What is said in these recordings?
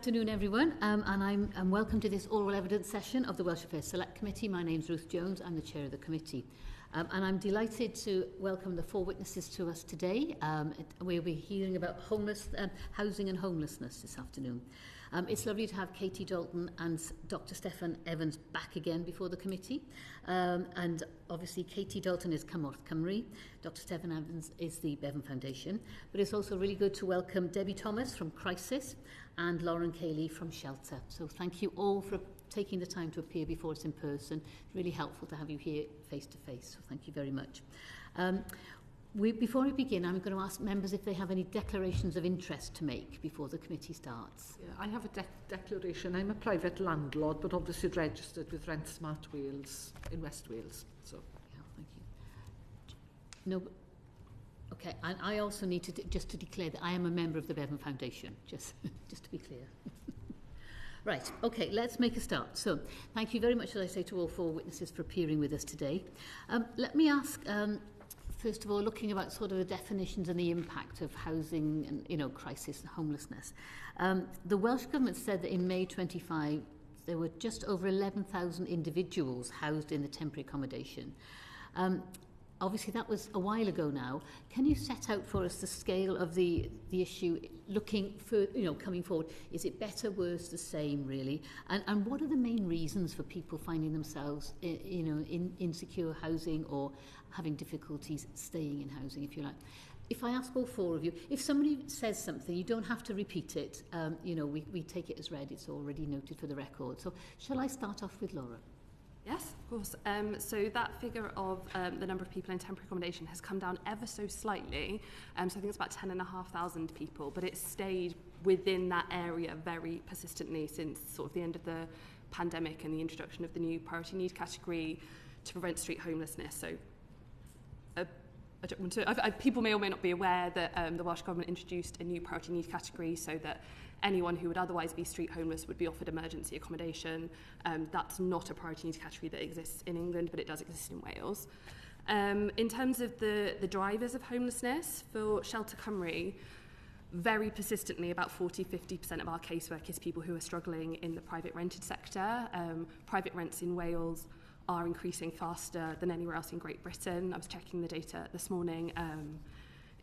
afternoon, everyone, and I'm welcome to this oral evidence session of the Welsh Affairs Select Committee. My name's Ruth Jones. I'm the chair of the committee. And I'm delighted to welcome the four witnesses to us today. We'll be hearing about housing and homelessness this afternoon. It's lovely to have Katie Dalton and Dr. Steffan Evans back again before the committee. And obviously Katie Dalton is Cymorth, Cymru. Dr. Steffan Evans is the Bevan Foundation. But it's also really good to welcome Debbie Thomas from Crisis and Lauren Caley from Shelter. So thank you all for taking the time to appear before us in person. It's really helpful to have you here face to face, so thank you very much. Before we begin, I'm going to ask members if they have any declarations of interest to make before the committee starts. Yeah, I have a declaration. I'm a private landlord, but obviously registered with Rent Smart Wales in West Wales. So, yeah, thank you. No, okay, and I also need to just to declare that I am a member of the Bevan Foundation, just to be clear. Right, okay, let's make a start. So, thank you very much, as I say, to all four witnesses for appearing with us today. Let me ask, first of all, looking about sort of the definitions and the impact of housing and, crisis and homelessness. The Welsh Government said that in May 25, there were just over 11,000 individuals housed in the temporary accommodation. Obviously, that was a while ago now. Can you set out for us the scale of the issue, looking for, coming forward? Is it better, worse, the same, really? And what are the main reasons for people finding themselves, in insecure housing or having difficulties staying in housing, if you like? If I ask all four of you, if somebody says something, you don't have to repeat it. We take it as read. It's already noted for the record. So shall I start off with Laura? Yes, of course. So that figure of the number of people in temporary accommodation has come down ever so slightly. So I think it's about 10,500 people, but it's stayed within that area very persistently since sort of the end of the pandemic and the introduction of the new priority need category to prevent street homelessness. So I don't want to, people may or may not be aware that the Welsh Government introduced a new priority need category so that anyone who would otherwise be street homeless would be offered emergency accommodation. That's not a priority need category that exists in England, but it does exist in Wales. In terms of the drivers of homelessness, for Shelter Cymru, very persistently about 40-50% of our casework is people who are struggling in the private rented sector. Private rents in Wales are increasing faster than anywhere else in Great Britain. I was checking the data this morning.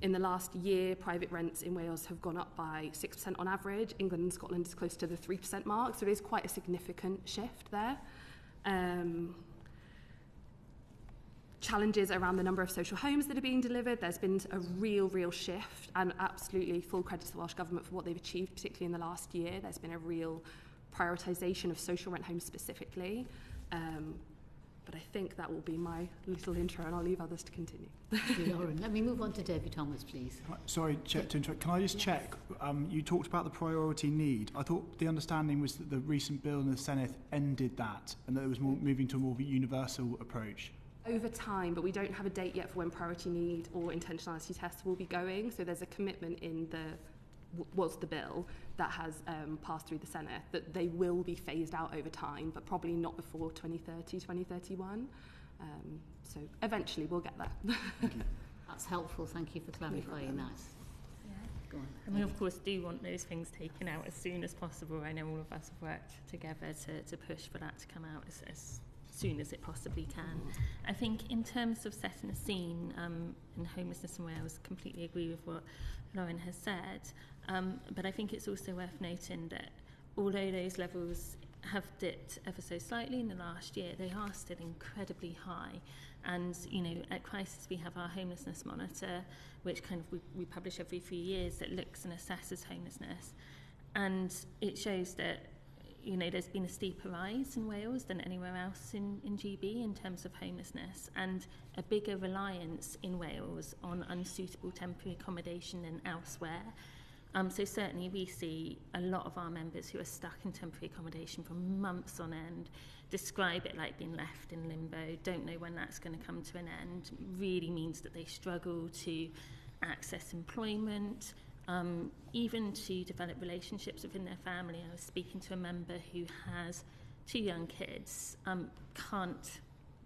In the last year, private rents in Wales have gone up by 6% on average. England and Scotland is close to the 3% mark, so it is quite a significant shift there. Challenges around the number of social homes that are being delivered. There's been a real shift, and absolutely full credit to the Welsh Government for what they've achieved, particularly in the last year. There's been a real prioritisation of social rent homes specifically. But I think that will be my little intro, and I'll leave others to continue. Lauren, let me move on to Debbie Thomas, please. Sorry, Chair, to interrupt. Can I just check? You talked about the priority need. I thought the understanding was that the recent bill in the Senate ended that, and that it was moving to a more universal approach. Over time, but we don't have a date yet for when priority need or intentionality tests will be going. So there's a commitment in the bill that has passed through the Senate that they will be phased out over time, but probably not before 2030, 2031. So eventually we'll get there. Thank you. That's helpful. Thank you for clarifying that. Yeah. Go on. And we, of course, do want those things taken out as soon as possible. I know all of us have worked together to push for that to come out as soon as it possibly can. I think in terms of setting a scene in homelessness in Wales, completely agree with what Lauren has said. But I think it's also worth noting that although those levels have dipped ever so slightly in the last year, they are still incredibly high. And, at Crisis we have our homelessness monitor, which we publish every few years, that looks and assesses homelessness. And it shows that, there's been a steeper rise in Wales than anywhere else in GB in terms of homelessness, and a bigger reliance in Wales on unsuitable temporary accommodation than elsewhere. So certainly we see a lot of our members who are stuck in temporary accommodation for months on end describe it like being left in limbo, don't know when that's going to come to an end, really means that they struggle to access employment, even to develop relationships within their family. I was speaking to a member who has 2 young kids, can't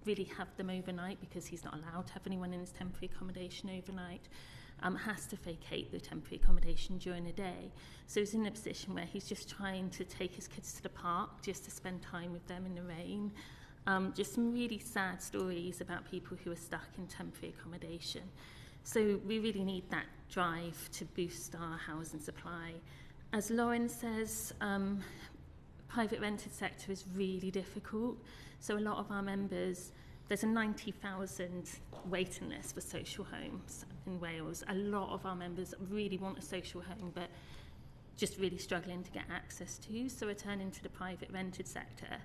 really have them overnight because he's not allowed to have anyone in his temporary accommodation overnight. has to vacate the temporary accommodation during the day. So he's in a position where he's just trying to take his kids to the park just to spend time with them in the rain. Just some really sad stories about people who are stuck in temporary accommodation. So we really need that drive to boost our housing supply. As Lauren says, private rented sector is really difficult. So a lot of our members, there's a 90,000 waiting list for social homes in Wales. A lot of our members really want a social home, but just really struggling to get access to, so returning to the private rented sector.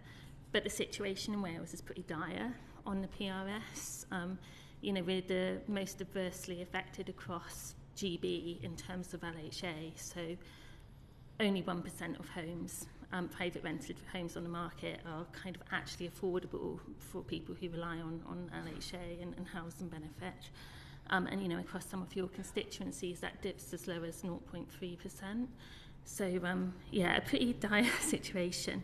But the situation in Wales is pretty dire on the PRS. You know, we're the most adversely affected across GB in terms of LHA, so only 1% of homes, private rented homes on the market, are kind of actually affordable for people who rely on LHA and housing benefit. And, you know, across some of your constituencies, that dips as low as 0.3%. So, yeah, a pretty dire situation.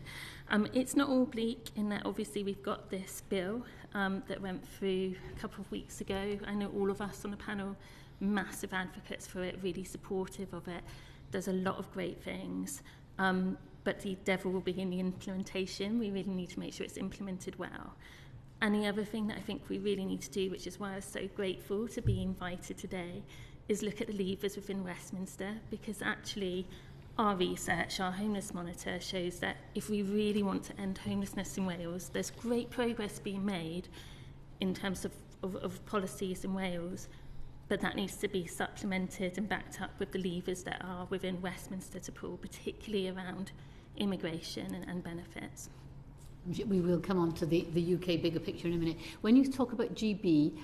It's not all bleak in that obviously we've got this bill that went through a couple of weeks ago. I know all of us on the panel, massive advocates for it, really supportive of it. There's a lot of great things, but the devil will be in the implementation. We really need to make sure it's implemented well. And the other thing that I think we really need to do, which is why I was so grateful to be invited today, is look at the levers within Westminster, because actually our research, our homeless monitor, shows that if we really want to end homelessness in Wales, there's great progress being made in terms of policies in Wales, but that needs to be supplemented and backed up with the levers that are within Westminster to pull, particularly around immigration and benefits. We will come on to the UK bigger picture in a minute. When you talk about GB,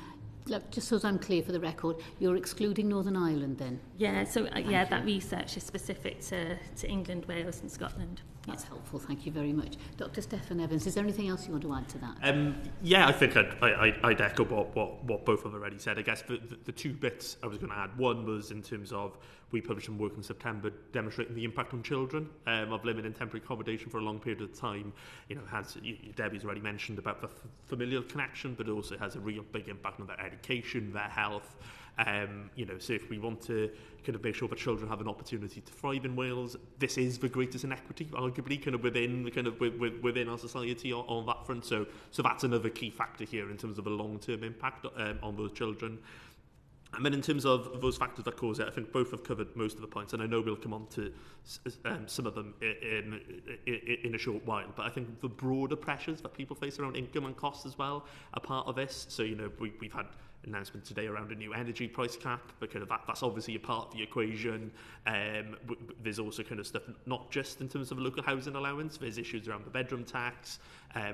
just so I'm clear for the record, you're excluding Northern Ireland then? Yeah, so yeah, that research is specific to England, Wales and Scotland. That's helpful, thank you very much. Dr. Steffan Evans, is there anything else you want to add to that? Yeah, I think I'd echo what both have already said. I guess the two bits I was going to add, one was in terms of we published some work in September demonstrating the impact on children of living in temporary accommodation for a long period of time. You know, Debbie's already mentioned about the familial connection, but it also has a real big impact on their education, their health. You know, so if we want to kind of make sure that children have an opportunity to thrive in Wales, this is the greatest inequity, arguably, kind of within our society on that front. So that's another key factor here in terms of a long-term impact on those children. And then in terms of those factors that cause it, I think both have covered most of the points, and I know we'll come on to some of them in a short while. But I think the broader pressures that people face around income and costs as well are part of this. So, you know, we've had announcement today around a new energy price cap, but kind of that's obviously a part of the equation. There's also kind of stuff not just in terms of local housing allowance, there's issues around the bedroom tax,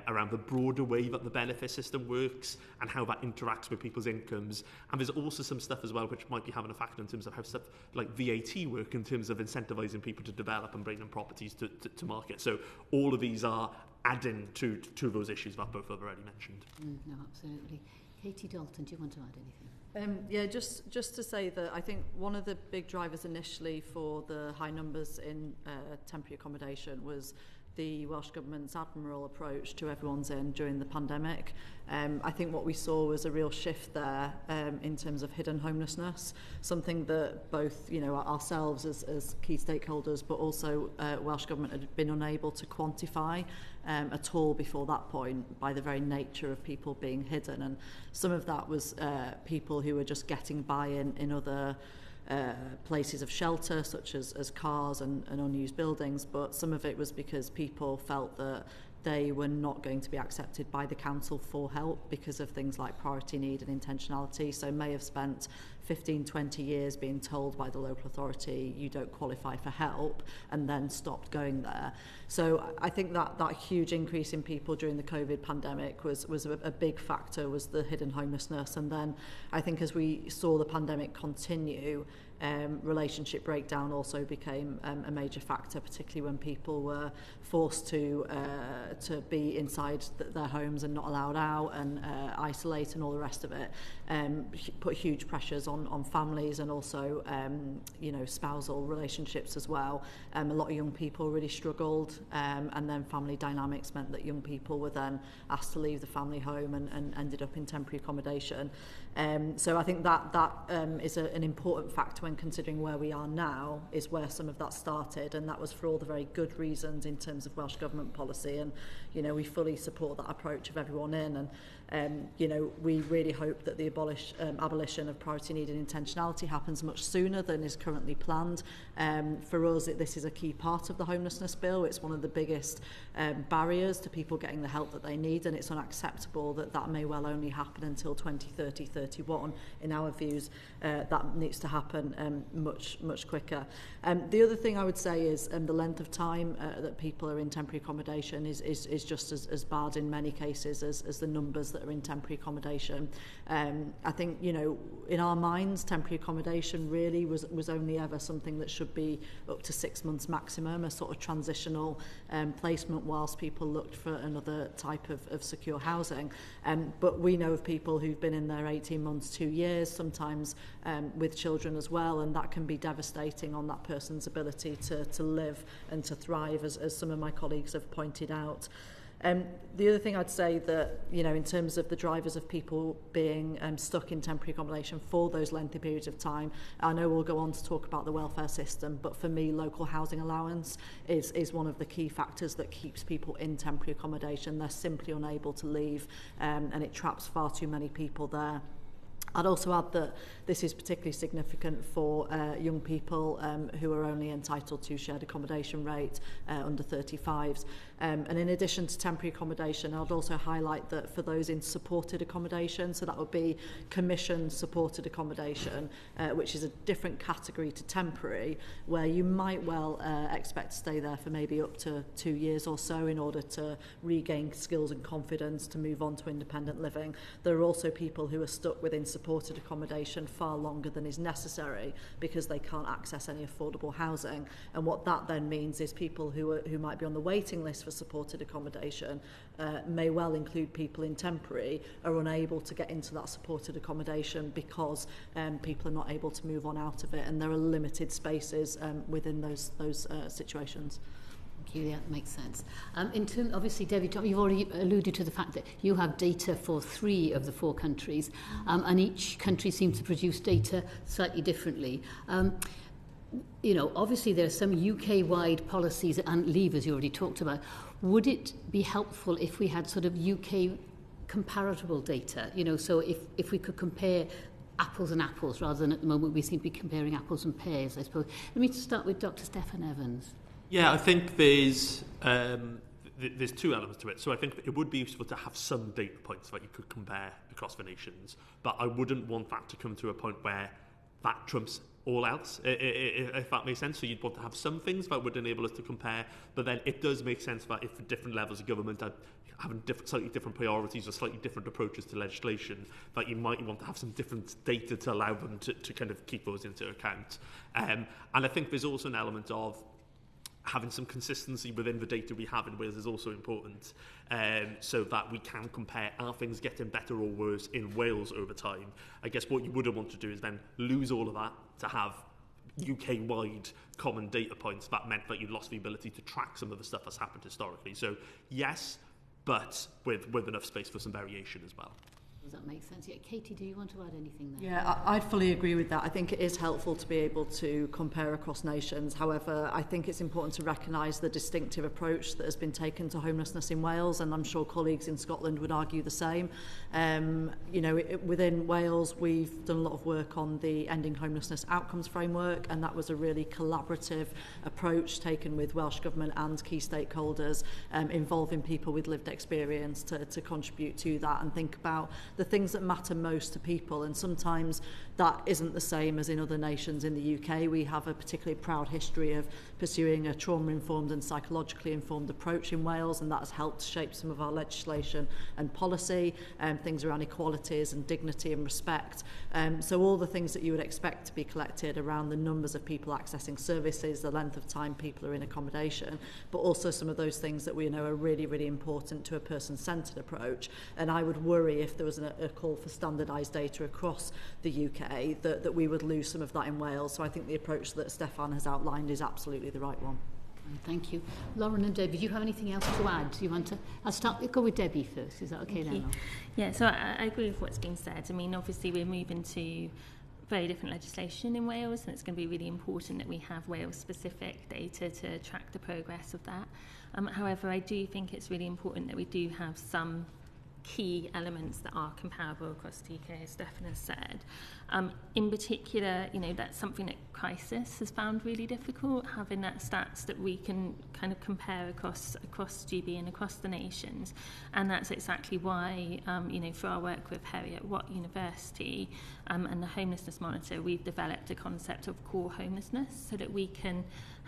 around the broader way that the benefit system works and how that interacts with people's incomes. And there's also some stuff as well which might be having a factor in terms of how stuff like VAT work in terms of incentivising people to develop and bring them properties to market. So all of these are adding to those issues that both have already mentioned. No, absolutely. Katie, Dalton, do you want to add anything? Yeah, just to say that I think one of the big drivers initially for the high numbers in temporary accommodation was the Welsh Government's admirable approach to everyone's in during the pandemic. I think what we saw was a real shift there in terms of hidden homelessness, something that both, you know, ourselves as key stakeholders, but also Welsh Government had been unable to quantify at all before that point by the very nature of people being hidden. And some of that was people who were just getting by in other places of shelter, such as cars and unused buildings, but some of it was because people felt that they were not going to be accepted by the council for help because of things like priority need and intentionality. So may have spent 15, 20 years being told by the local authority you don't qualify for help, and then stopped going there. So I think that huge increase in people during the COVID pandemic was a big factor, was the hidden homelessness. And then I think as we saw the pandemic continue, relationship breakdown also became a major factor, particularly when people were forced to be inside their homes and not allowed out and isolate and all the rest of it. Put huge pressures on families and also, you know, spousal relationships as well. A lot of young people really struggled, and then family dynamics meant that young people were then asked to leave the family home and ended up in temporary accommodation. So I think that is an important factor when considering where we are now, is where some of that started, and that was for all the very good reasons in terms of Welsh Government policy. And, you know, we fully support that approach of everyone in, and you know, we really hope that the abolition of priority need and intentionality happens much sooner than is currently planned. For us, this is a key part of the homelessness bill. It's one of the biggest barriers to people getting the help that they need, and it's unacceptable that may well only happen until 2030, 31. In our views, that needs to happen much quicker. The other thing I would say is the length of time that people are in temporary accommodation is just as bad in many cases as the numbers that are in temporary accommodation. I think, you know, in our minds, temporary accommodation really was only ever something that should be up to 6 months maximum, a sort of transitional placement whilst people looked for another type of secure housing. But we know of people who've been in there 18 months, 2 years, sometimes with children as well, and that can be devastating on that person's ability to live and to thrive, as some of my colleagues have pointed out. The other thing I'd say that, you know, in terms of the drivers of people being stuck in temporary accommodation for those lengthy periods of time, I know we'll go on to talk about the welfare system, but for me, local housing allowance is one of the key factors that keeps people in temporary accommodation. They're simply unable to leave, and it traps far too many people there. I'd also add that this is particularly significant for young people who are only entitled to shared accommodation rate under 35s. And in addition to temporary accommodation, I'd also highlight that for those in supported accommodation, so that would be commission supported accommodation, which is a different category to temporary, where you might well expect to stay there for maybe up to 2 years or so in order to regain skills and confidence to move on to independent living. There are also people who are stuck within supported accommodation far longer than is necessary because they can't access any affordable housing. And what that then means is people who might be on the waiting list for supported accommodation, may well include people in temporary, are unable to get into that supported accommodation because people are not able to move on out of it, and there are limited spaces within those situations. Thank you, yeah, that makes sense. Obviously, Debbie, you've already alluded to the fact that you have data for 3 of the 4 countries, and each country seems to produce data slightly differently. You know, obviously there are some UK-wide policies and levers you already talked about. Would it be helpful if we had sort of UK comparable data? You know, so if we could compare apples and apples rather than at the moment we seem to be comparing apples and pears, I suppose. Let me start with Dr. Steffan Evans. Yeah, I think there's 2 elements to it. So I think it would be useful to have some data points that you could compare across the nations, but I wouldn't want that to come to a point where that trumps all else, if that makes sense. So you'd want to have some things that would enable us to compare, but then it does make sense that if different levels of government are having slightly different priorities or slightly different approaches to legislation, that you might want to have some different data to allow them to kind of keep those into account. And I think there's also an element of having some consistency within the data we have in Wales is also important, so that we can compare, are things getting better or worse in Wales over time. I guess what you wouldn't want to do is then lose all of that to have UK-wide common data points. That meant that you lost the ability to track some of the stuff that's happened historically. So yes, but with enough space for some variation as well. Does that make sense? Yeah, Katie, do you want to add anything there? Yeah, I'd fully agree with that. I think it is helpful to be able to compare across nations. However, I think it's important to recognise the distinctive approach that has been taken to homelessness in Wales, and I'm sure colleagues in Scotland would argue the same. You know, within Wales, we've done a lot of work on the Ending Homelessness Outcomes Framework, and that was a really collaborative approach taken with Welsh Government and key stakeholders, involving people with lived experience to contribute to that and think about the things that matter most to people. And sometimes that isn't the same as in other nations. In the UK, we have a particularly proud history of pursuing a trauma-informed and psychologically informed approach in Wales, and that has helped shape some of our legislation and policy, things around equalities and dignity and respect. So all the things that you would expect to be collected around the numbers of people accessing services, the length of time people are in accommodation, but also some of those things that we know are really, really important to a person-centred approach. And I would worry if there was and a call for standardised data across the UK, that we would lose some of that in Wales. So I think the approach that Steffan has outlined is absolutely the right one. Thank you. Lauren and Debbie, do you have anything else to add? Do you want to? I'll go with Debbie first. Is that okay then? Yeah, so I agree with what's been said. I mean, obviously we're moving to very different legislation in Wales, and it's going to be really important that we have Wales-specific data to track the progress of that. However, I do think it's really important that we do have some key elements that are comparable across the UK, as Steffan has said. In particular, that's something that Crisis has found really difficult, having that stats that we can kind of compare across GB and across the nations. And that's exactly why, for our work with Heriot Watt University and the Homelessness Monitor, we've developed a concept of core homelessness so that we can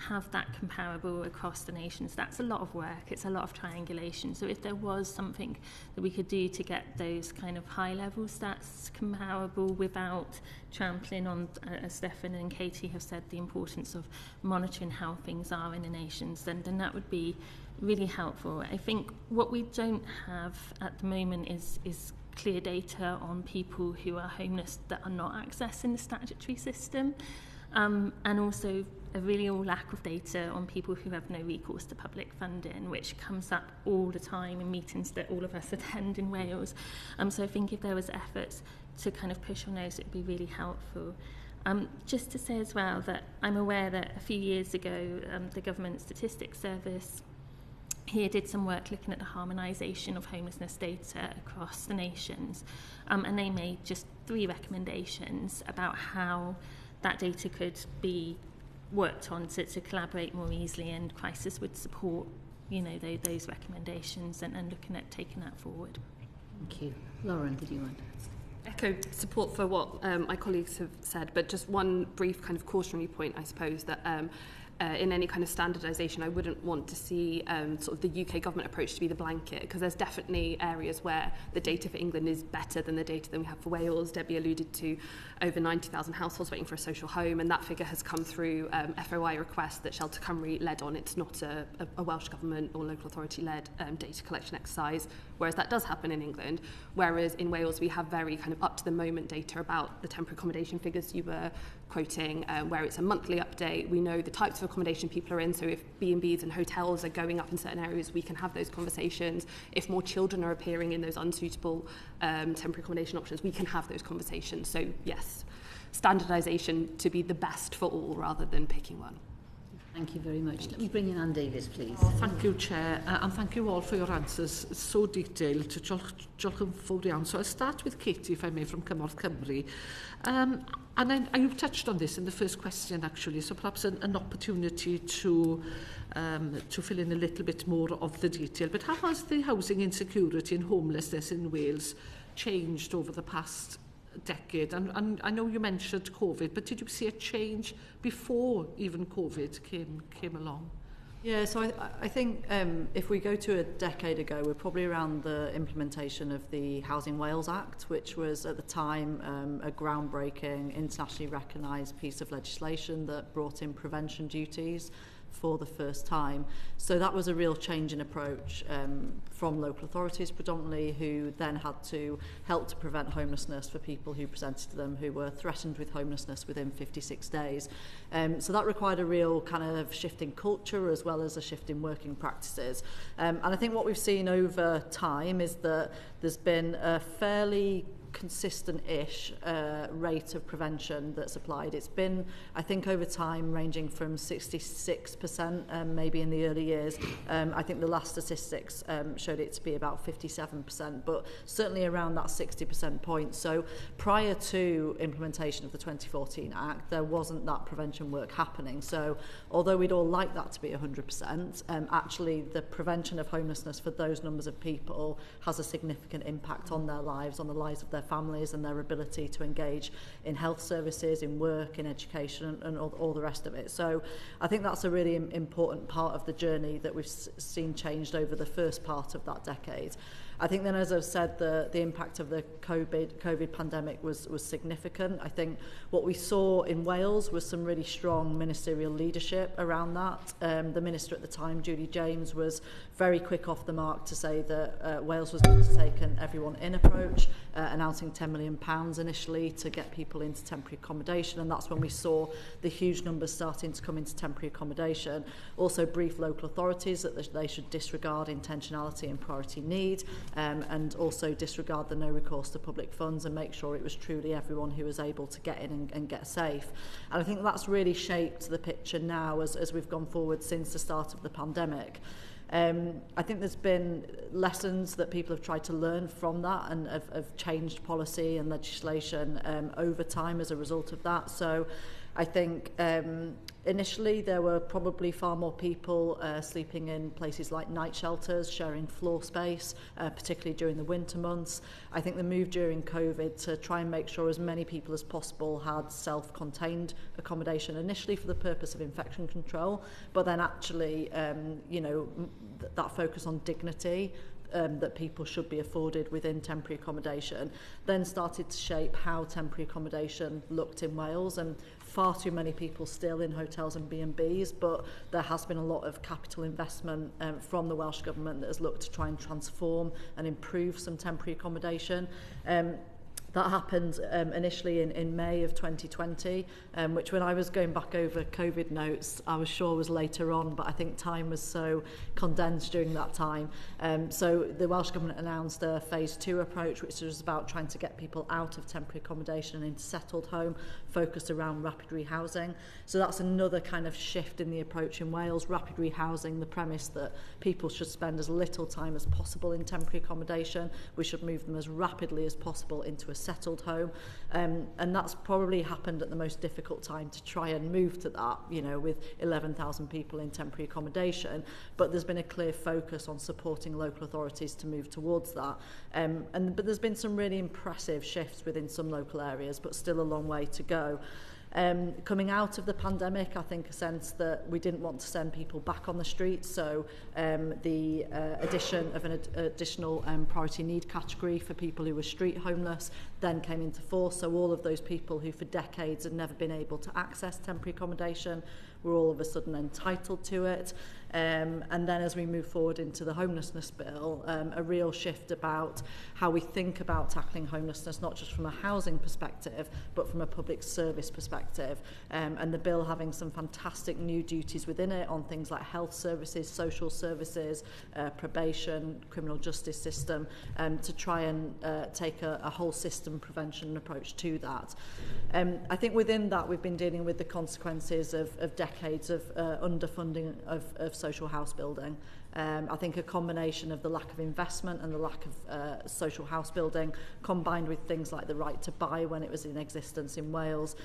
have that comparable across the nations. That's a lot of work, it's a lot of triangulation. So if there was something that we could do to get those kind of high-level stats comparable without trampling on, as Steffan and Katie have said, the importance of monitoring how things are in the nations, then that would be really helpful. I think what we don't have at the moment is clear data on people who are homeless that are not accessing the statutory system. And also a real lack of data on people who have no recourse to public funding, which comes up all the time in meetings that all of us attend in Wales. So I think if there was efforts to kind of push on those, it would be really helpful. Just to say as well that I'm aware that a few years ago, the Government Statistics Service here did some work looking at the harmonisation of homelessness data across the nations, and they made just 3 recommendations about how that data could be worked on to collaborate more easily, and Crisis would support, those recommendations and looking at taking that forward. Thank you. Lauren, did you want to? Echo support for what my colleagues have said, but just one brief kind of cautionary point, I suppose, that in any kind of standardisation, I wouldn't want to see sort of the UK government approach to be the blanket, because there's definitely areas where the data for England is better than the data that we have for Wales. Debbie alluded to over 90,000 households waiting for a social home, and that figure has come through FOI requests that Shelter Cymru led on. It's not a Welsh government or local authority-led data collection exercise, whereas that does happen in England. Whereas in Wales, we have very kind of up-to-the-moment data about the temporary accommodation figures you were quoting, where it's a monthly update. We know the types of accommodation people are in, so if B&Bs and hotels are going up in certain areas, we can have those conversations. If more children are appearing in those unsuitable temporary accommodation options, we can have those conversations. So yes, standardisation to be the best for all rather than picking one. Thank you very much. Let me bring in Anne Davies, please. Thank you, Chair, and thank you all for your answers. It's so detailed. Diolch yn fawr iawn. So I'll start with Katie, if I may, from Cymorth, Cymru. And you've touched on this in the first question, actually, so perhaps an opportunity to fill in a little bit more of the detail. But how has the housing insecurity and homelessness in Wales changed over the past decade? And I know you mentioned COVID, but did you see a change before even COVID came along? Yeah, so I think if we go to a decade ago, we're probably around the implementation of the Housing Wales Act, which was at the time a groundbreaking, internationally recognised piece of legislation that brought in prevention duties for the first time. So that was a real change in approach from local authorities predominantly, who then had to help to prevent homelessness for people who presented to them who were threatened with homelessness within 56 days. So that required a real kind of shift in culture as well as a shift in working practices. And I think what we've seen over time is that there's been a fairly consistent-ish rate of prevention that's applied. It's been, I think, over time ranging from 66% maybe in the early years. I think the last statistics showed it to be about 57%, but certainly around that 60% point. So prior to implementation of the 2014 Act, there wasn't that prevention work happening. So although we'd all like that to be 100%, actually the prevention of homelessness for those numbers of people has a significant impact on their lives, on the lives of their families and their ability to engage in health services, in work, in education and all the rest of it. So I think that's a really important part of the journey that we've seen changed over the first part of that decade. I think then, as I've said, the impact of the COVID pandemic was significant. I think what we saw in Wales was some really strong ministerial leadership around that. The minister at the time, Julie James, was very quick off the mark to say that Wales was going to take an everyone in approach, announcing £10 million initially to get people into temporary accommodation, and that's when we saw the huge numbers starting to come into temporary accommodation. Also brief local authorities that they should disregard intentionality and priority need, and also disregard the no recourse to public funds and make sure it was truly everyone who was able to get in and get safe. And I think that's really shaped the picture now as we've gone forward since the start of the pandemic. I think there's been lessons that people have tried to learn from that and have changed policy and legislation over time as a result of that. So I think initially there were probably far more people sleeping in places like night shelters, sharing floor space, particularly during the winter months. I think the move during COVID to try and make sure as many people as possible had self-contained accommodation initially for the purpose of infection control, but then actually, that focus on dignity that people should be afforded within temporary accommodation then started to shape how temporary accommodation looked in Wales, and far too many people still in hotels and B&Bs, but there has been a lot of capital investment from the Welsh Government that has looked to try and transform and improve some temporary accommodation. That happened initially in May of 2020, which when I was going back over COVID notes, I was sure was later on, but I think time was so condensed during that time. So the Welsh Government announced a phase 2 approach, which was about trying to get people out of temporary accommodation and into settled home, focused around rapid rehousing. So that's another kind of shift in the approach in Wales. Rapid rehousing, the premise that people should spend as little time as possible in temporary accommodation. We should move them as rapidly as possible into a settled home, and that's probably happened at the most difficult time to try and move to that, with 11,000 people in temporary accommodation, but there's been a clear focus on supporting local authorities to move towards that, but there's been some really impressive shifts within some local areas, but still a long way to go. Coming out of the pandemic, I think a sense that we didn't want to send people back on the streets, so the addition of an additional priority need category for people who were street homeless then came into force. So all of those people who for decades had never been able to access temporary accommodation were all of a sudden entitled to it. And then as we move forward into the homelessness bill, a real shift about how we think about tackling homelessness, not just from a housing perspective, but from a public service perspective. And the bill having some fantastic new duties within it on things like health services, social services, probation, criminal justice system, to try and take a whole system prevention approach to that. I think within that we've been dealing with the consequences of decades of underfunding of social house building. I think a combination of the lack of investment and the lack of social house building, combined with things like the right to buy when it was in existence in Wales,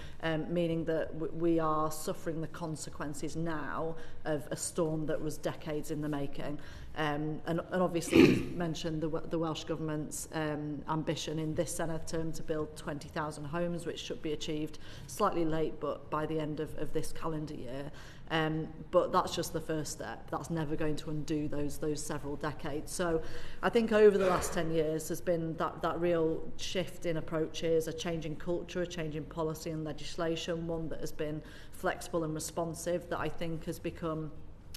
meaning that we are suffering the consequences now of a storm that was decades in the making. And obviously we've mentioned the Welsh Government's ambition in this Senedd term to build 20,000 homes, which should be achieved slightly late, but by the end of this calendar year. But that's just the first step. That's never going to undo those several decades. So I think over the last 10 years there's been that real shift in approaches, a change in culture, a change in policy and legislation, one that has been flexible and responsive, that I think has become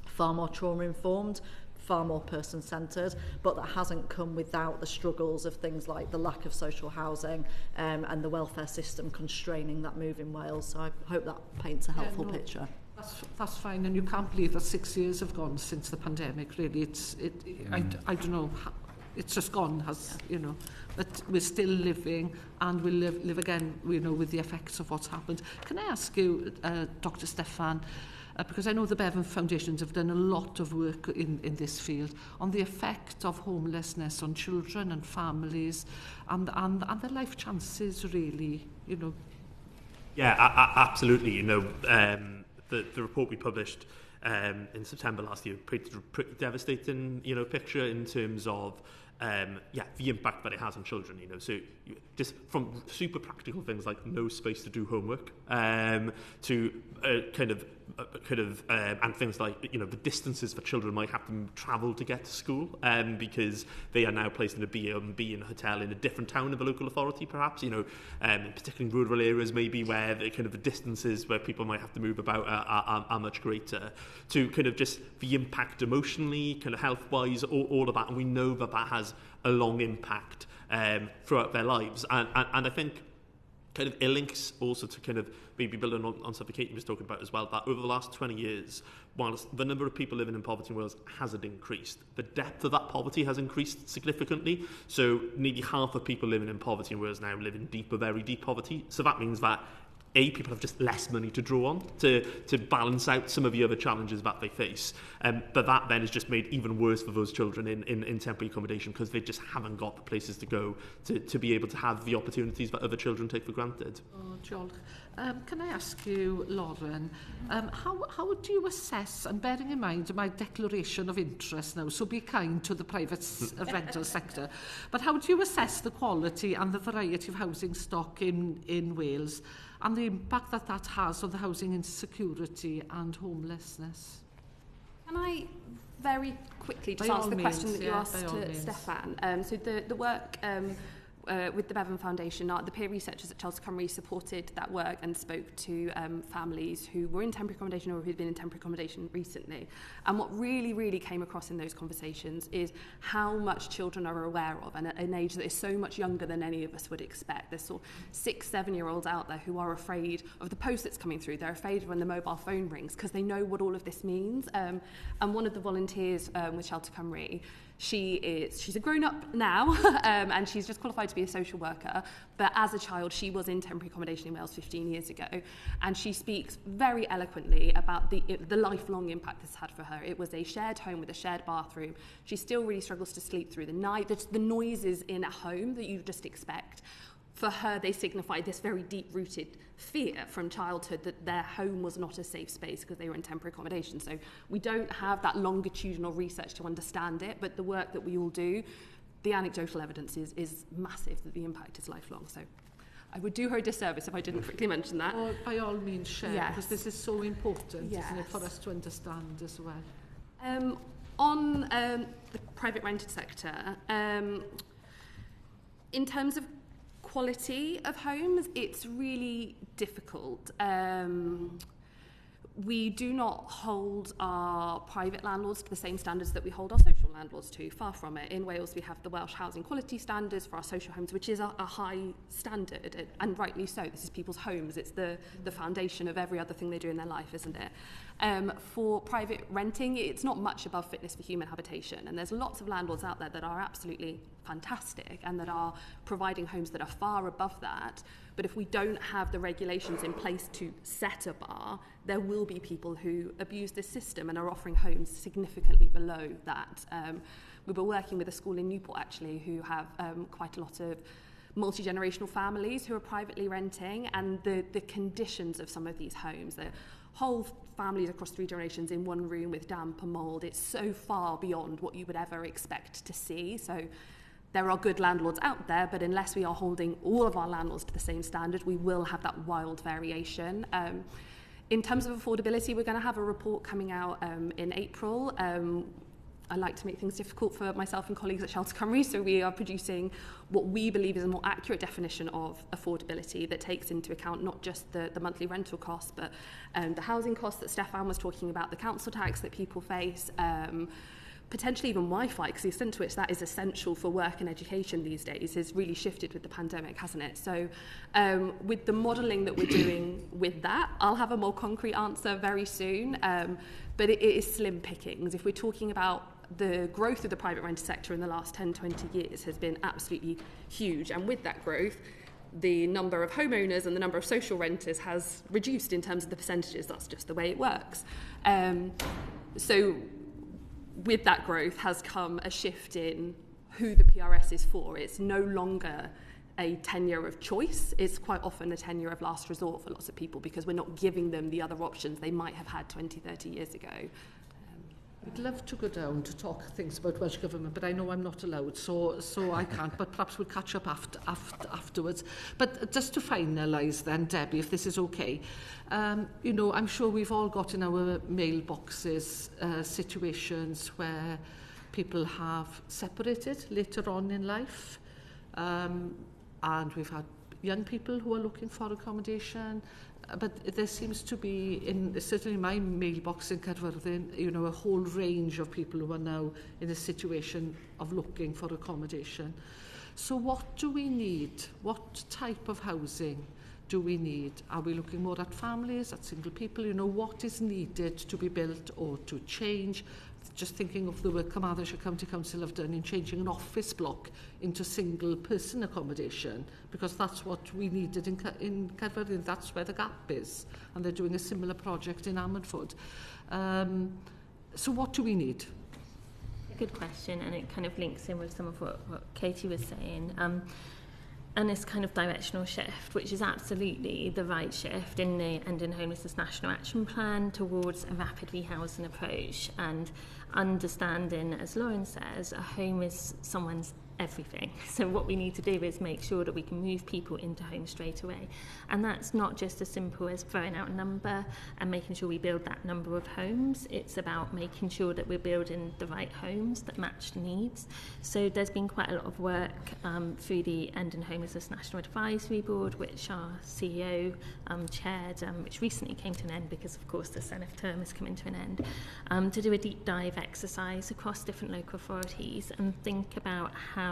far more trauma-informed, far more person-centred, but that hasn't come without the struggles of things like the lack of social housing and the welfare system constraining that move in Wales. So I hope that paints a helpful picture. That's fine, and you can't believe that 6 years have gone since the pandemic. Really, I don't know. It's just gone, but we're still living, and we'll live again, with the effects of what's happened. Can I ask you, Dr. Steffan, because I know the Bevan Foundations have done a lot of work in this field on the effect of homelessness on children and families and their life chances, really, Yeah, absolutely. The report we published in September last year painted a pretty devastating, picture in terms of the impact that it has on children, you know. So just from super practical things like no space to do homework, to and things like, you know, the distances that children might have to travel to get to school, because they are now placed in a B&B in a hotel in a different town of a local authority, perhaps, you know, particularly in rural areas maybe where the kind of the distances where people might have to move about are much greater, to kind of just the impact emotionally, kind of health-wise, all of that, and we know that that has a long impact throughout their lives, and I think kind of it links also to kind of maybe building on something Katie was talking about as well, that over the last 20 years, whilst the number of people living in poverty in Wales hasn't increased, the depth of that poverty has increased significantly. So nearly half of people living in poverty in Wales now live in deep or very deep poverty. So that means that people have just less money to draw on to balance out some of the other challenges that they face. But that then is just made even worse for those children in temporary accommodation, because they just haven't got the places to go to be able to have the opportunities that other children take for granted. Oh, Diolch. Can I ask you, Lauren, how do you assess, and bearing in mind my declaration of interest now, so be kind to the private rental sector, but how do you assess the quality and the variety of housing stock in Wales, and the impact that has on the housing insecurity and homelessness? Can I very quickly just answer the question that you asked to Steffan? So the work with the Bevan Foundation, the peer researchers at Cymru supported that work and spoke to families who were in temporary accommodation or who'd been in temporary accommodation recently. And what really, really came across in those conversations is how much children are aware of, and at an age that is so much younger than any of us would expect. There's sort of 6-7-year-olds out there who are afraid of the post that's coming through. They're afraid when the mobile phone rings because they know what all of this means. And one of the volunteers with Shelter Cymru, she's a grown-up now, and she's just qualified to be a social worker, but as a child she was in temporary accommodation in Wales 15 years ago, and she speaks very eloquently about the lifelong impact this had for her. It was a shared home with a shared bathroom. She still really struggles to sleep through the night. The noises in a home that you just expect. For her, they signify this very deep-rooted fear from childhood that their home was not a safe space because they were in temporary accommodation. So we don't have that longitudinal research to understand it, but the work that we all do, the anecdotal evidence is massive that the impact is lifelong. So I would do her a disservice if I didn't quickly mention that. Well, by all means, share, because this is so important, yes, isn't it, for us to understand as well. On the private rented sector, in terms of quality of homes, it's really difficult. We do not hold our private landlords to the same standards that we hold our social landlords to, far from it. In Wales, we have the Welsh housing quality standards for our social homes, which is a high standard, and rightly so. This is people's homes. It's the foundation of every other thing they do in their life, isn't it? For private renting, it's not much above fitness for human habitation, and there's lots of landlords out there that are absolutely fantastic and that are providing homes that are far above that. But if we don't have the regulations in place to set a bar, there will be people who abuse this system and are offering homes significantly below that. We were working with a school in Newport, actually, who have quite a lot of multi-generational families who are privately renting, and the conditions of some of these homes, the whole families across 3 generations in one room with damp and mould, it's so far beyond what you would ever expect to see. So there are good landlords out there, but unless we are holding all of our landlords to the same standard, we will have that wild variation. In terms of affordability, we're going to have a report coming out in April. I like to make things difficult for myself and colleagues at Shelter Cymru, so we are producing what we believe is a more accurate definition of affordability that takes into account not just the monthly rental costs, but the housing costs that Steffan was talking about, the council tax that people face, potentially even Wi-Fi, because the extent to which that is essential for work and education these days has really shifted with the pandemic, hasn't it? So with the modelling that we're doing with that, I'll have a more concrete answer very soon, but it is slim pickings. If we're talking about the growth of the private rented sector in the last 10-20 years has been absolutely huge, and with that growth, the number of homeowners and the number of social renters has reduced in terms of the percentages. That's just the way it works. So with that growth has come a shift in who the PRS is for. It's no longer a tenure of choice. It's quite often a tenure of last resort for lots of people because we're not giving them the other options they might have had 20-30 years ago. I'd love to go down to talk things about Welsh Government, but I know I'm not allowed, so I can't, but perhaps we'll catch up afterwards. But just to finalise then, Debbie, if this is okay, you know, I'm sure we've all got in our mailboxes situations where people have separated later on in life, and we've had young people who are looking for accommodation, but there seems to be, certainly in my mailbox in Caerfyrddin, you know, a whole range of people who are now in a situation of looking for accommodation. So what do we need? What type of housing do we need? Are we looking more at families, at single people? You know, what is needed to be built or to change? Just thinking of the work Carmarthenshire County Council have done in changing an office block into single person accommodation, because that's what we needed in Caerfyrddin. That's where the gap is, and they're doing a similar project in Ammanford. So what do we need? Good question, and it kind of links in with some of what Katie was saying. And this kind of directional shift, which is absolutely the right shift in the Ending Homelessness National Action Plan towards a rapid rehousing approach, and understanding, as Lauren says, a home is someone's everything. So what we need to do is make sure that we can move people into homes straight away. And that's not just as simple as throwing out a number and making sure we build that number of homes. It's about making sure that we're building the right homes that match needs. So there's been quite a lot of work through the Ending Homelessness National Advisory Board, which our CEO chaired, which recently came to an end because, of course, the Senedd term is coming to an end, to do a deep dive exercise across different local authorities and think about how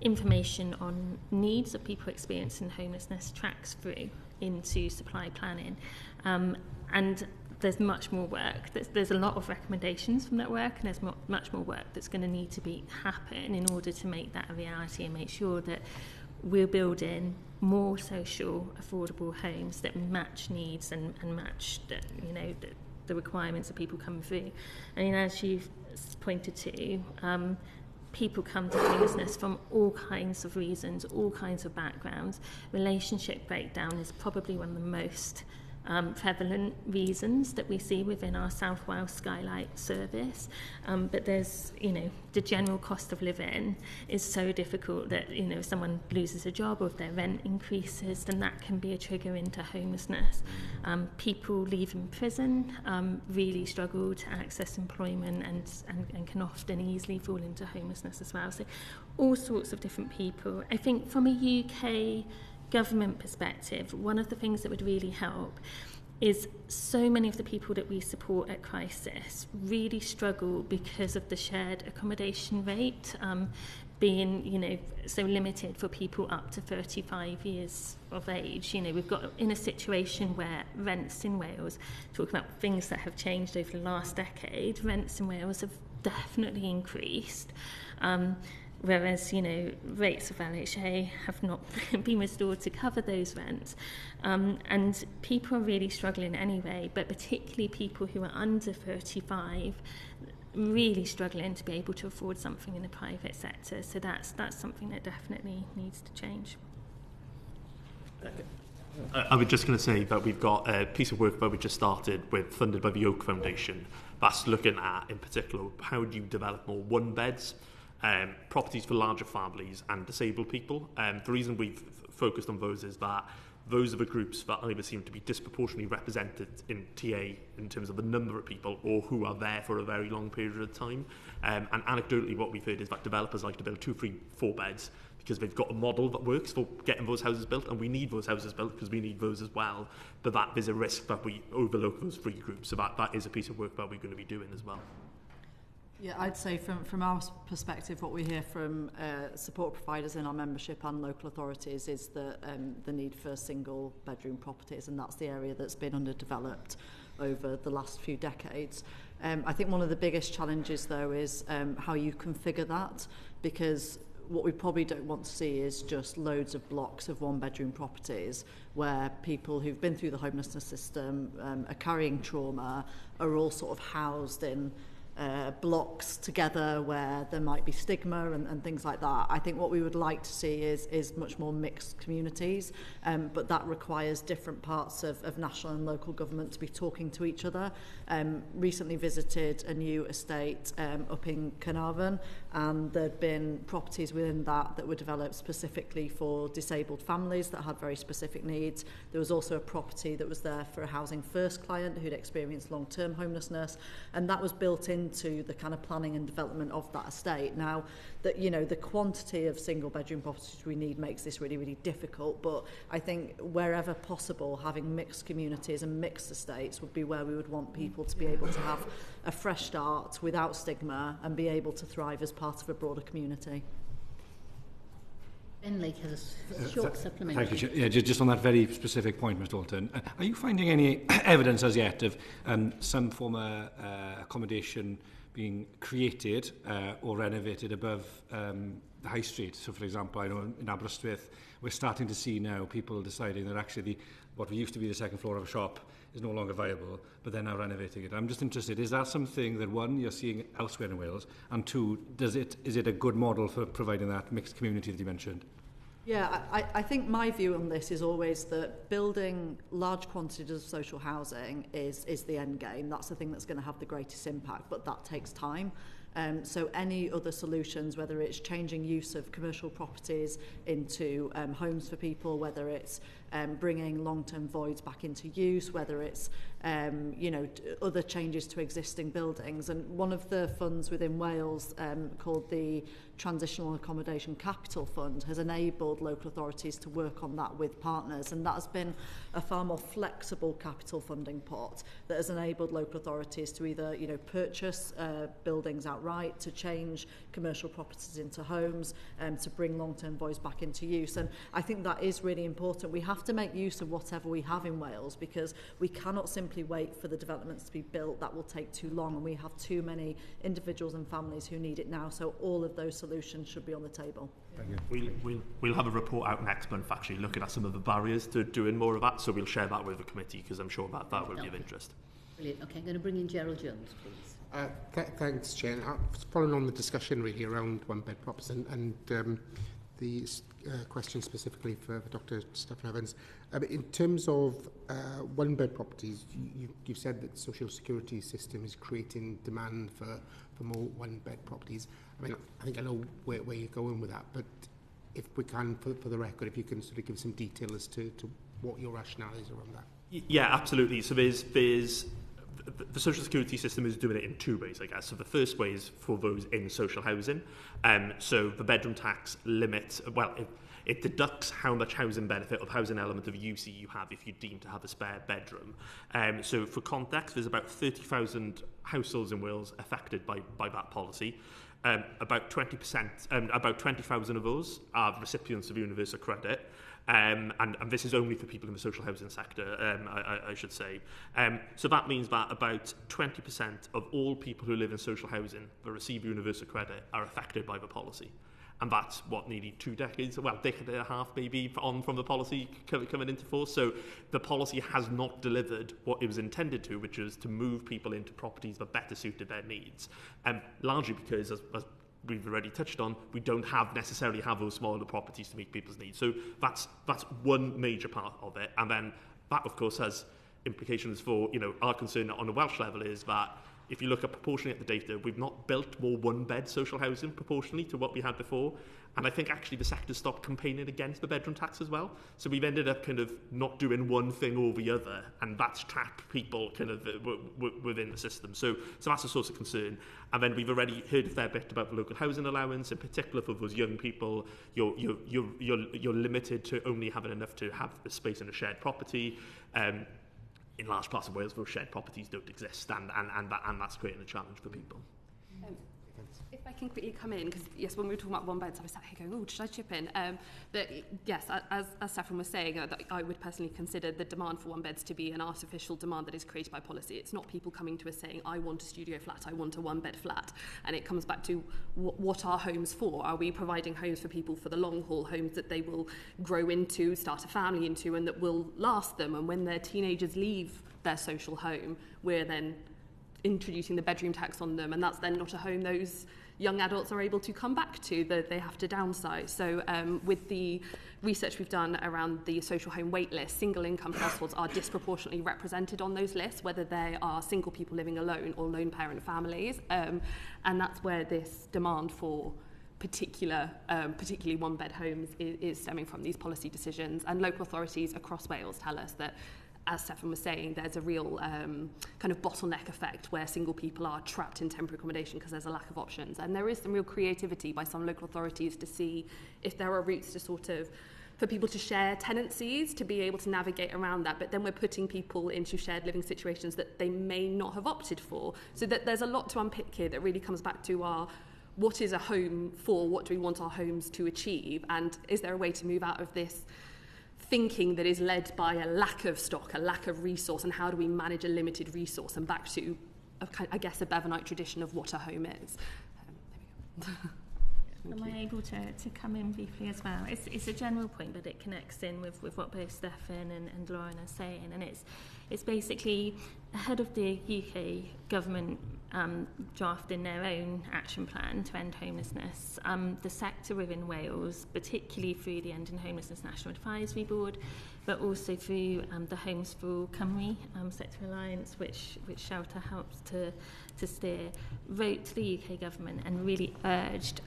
information on needs of people experiencing homelessness tracks through into supply planning. And there's much more work. There's a lot of recommendations from that work, and there's much more work that's going to need to happen in order to make that a reality and make sure that we're building more social, affordable homes that match needs and match the requirements of people coming through. I mean, as you've pointed to, people come to homelessness from all kinds of reasons, all kinds of backgrounds. Relationship breakdown is probably one of the most prevalent reasons that we see within our South Wales Skylight service. But there's, the general cost of living is so difficult that, if someone loses a job or if their rent increases, then that can be a trigger into homelessness. People leaving prison really struggle to access employment and can often easily fall into homelessness as well. So all sorts of different people. I think from a UK government perspective, one of the things that would really help is so many of the people that we support at crisis really struggle because of the shared accommodation rate being, so limited for people up to 35 years of age. We've got in a situation where rents in Wales, talking about things that have changed over the last decade, rents in Wales have definitely increased. Whereas, rates of LHA have not been restored to cover those rents. And people are really struggling anyway, but particularly people who are under 35, really struggling to be able to afford something in the private sector. So that's something that definitely needs to change. I was just going to say that we've got a piece of work that we just started with, funded by the Oak Foundation. That's looking at, in particular, how do you develop more one-beds, properties for larger families and disabled people. The reason we've focused on those is that those are the groups that either seem to be disproportionately represented in TA in terms of the number of people or who are there for a very long period of time. And anecdotally, what we've heard is that developers like to build 2, 3, 4 beds because they've got a model that works for getting those houses built, and we need those houses built because we need those as well. But that there's a risk that we overlook those 3 groups. So that is a piece of work that we're going to be doing as well. Yeah, I'd say from our perspective, what we hear from support providers in our membership and local authorities is the need for single bedroom properties, and that's the area that's been underdeveloped over the last few decades. I think one of the biggest challenges, though, is how you configure that, because what we probably don't want to see is just loads of blocks of one-bedroom properties where people who've been through the homelessness system, are carrying trauma, are all sort of housed in blocks together where there might be stigma and things like that. I think what we would like to see is much more mixed communities, but that requires different parts of national and local government to be talking to each other. Recently visited a new estate up in Carnarvon, and there'd been properties within that were developed specifically for disabled families that had very specific needs. There was also a property that was there for a Housing First client who'd experienced long-term homelessness, and that was built into the kind of planning and development of that estate. Now, that, you know, the quantity of single bedroom properties we need makes this really, really difficult, but I think wherever possible, having mixed communities and mixed estates would be where we would want people to be able to have a fresh start without stigma and be able to thrive as part of a broader community. Ben Lake has a short supplementary. Thank you. Yeah, just on that very specific point, Mr. Dalton, are you finding any evidence as yet of some form of accommodation being created or renovated above the high street? So, for example, I know in Aberystwyth, we're starting to see now people deciding that actually what used to be the second floor of a shop is no longer viable, but they're now renovating it. I'm just interested, is that something that, one, you're seeing elsewhere in Wales, and two, is it a good model for providing that mixed community that you mentioned? Yeah, I think my view on this is always that building large quantities of social housing is the end game. That's the thing that's going to have the greatest impact, but that takes time. So any other solutions, whether it's changing use of commercial properties into homes for people, whether it's bringing long-term voids back into use, whether it's other changes to existing buildings. And one of the funds within Wales called the Transitional Accommodation Capital Fund has enabled local authorities to work on that with partners, and that has been a far more flexible capital funding pot that has enabled local authorities to either purchase buildings outright, to change commercial properties into homes, to bring long-term voids back into use. And I think that is really important. We have to make use of whatever we have in Wales, because we cannot simply wait for the developments to be built. That will take too long, and we have too many individuals and families who need it now. So all of those solutions should be on the table. We'll have a report out next month actually looking at some of the barriers to doing more of that, so we'll share that with the committee, because I'm sure that will be of interest. Brilliant. Okay, I'm going to bring in Gerald Jones, please. Thanks, Chair. Following on the discussion really around one-bed props and the question specifically for Dr. Steffan Evans. In terms of one-bed properties, you've said that the social security system is creating demand for more one-bed properties. I mean, I think I know where you're going with that, but if we can, for the record, if you can sort of give some detail as to what your rationale is around that. Yeah, absolutely. So there's the social security system is doing it in two ways, I guess. So the first way is for those in social housing. So the bedroom tax limits, well, it deducts how much housing benefit or housing element of UC you have if you deem to have a spare bedroom. So for context, there's about 30,000 households in Wales affected by that policy. About 20%, about 20,000 of those are recipients of universal credit. And this is only for people in the social housing sector, I should say. So that means that about 20% of all people who live in social housing that receive universal credit are affected by the policy. And that's what, nearly 2 decades, well, decade and a half maybe on from the policy coming into force. So the policy has not delivered what it was intended to, which is to move people into properties that better suited their needs. Largely because, as we've already touched on, we don't necessarily have those smaller properties to meet people's needs. So that's one major part of it. And then that, of course, has implications for, our concern on a Welsh level is that if you look at proportionally at the data, we've not built more one-bed social housing proportionally to what we had before. And I think actually the sector stopped campaigning against the bedroom tax as well. So we've ended up kind of not doing one thing or the other, and that's trapped people kind of within the system. So that's a source of concern. And then we've already heard a fair bit about the local housing allowance, in particular for those young people. You're limited to only having enough to have a space in a shared property. In large parts of Wales, those shared properties don't exist, and that's creating a challenge for people. If I can quickly come in, because yes, when we were talking about one beds, I was sat here going, should I chip in? That yes, as Steffan was saying, that I would personally consider the demand for one beds to be an artificial demand that is created by policy. It's not people coming to us saying, I want a studio flat, I want a one-bed flat. And it comes back to what are homes for? Are we providing homes for people for the long haul, homes that they will grow into, start a family into, and that will last them? And when their teenagers leave their social home, we're then introducing the bedroom tax on them, and that's then not a home those young adults are able to come back to, that they have to downsize. So with the research we've done around the social home wait list, single income households are disproportionately represented on those lists, whether they are single people living alone or lone parent families. And that's where this demand for particularly one-bed homes is stemming from, these policy decisions. And local authorities across Wales tell us that, as Steffan was saying, there's a real kind of bottleneck effect where single people are trapped in temporary accommodation because there's a lack of options. And there is some real creativity by some local authorities to see if there are routes to sort of, for people to share tenancies, to be able to navigate around that. But then we're putting people into shared living situations that they may not have opted for. So that there's a lot to unpick here that really comes back to what is a home for? What do we want our homes to achieve? And is there a way to move out of this thinking that is led by a lack of stock, a lack of resource, and how do we manage a limited resource, and back to, I guess, a Bevanite tradition of what a home is. There we go. Am I able to come in briefly as well? It's a general point, but it connects in with what both Steffan and Lauren are saying, and it's basically ahead of the UK government drafting their own action plan to end homelessness. The sector within Wales, particularly through the Ending Homelessness National Advisory Board, but also through the Homes for Cymru Sector Alliance, which Shelter helps to steer, wrote to the UK government and really urged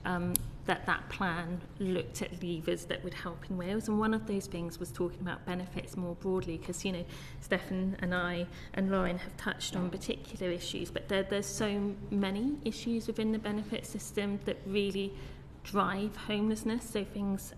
that plan looked at levers that would help in Wales. And one of those things was talking about benefits more broadly, because, you know, Steffan and I and Lauren have touched on particular issues, but there's so many issues within the benefit system that really drive homelessness. So things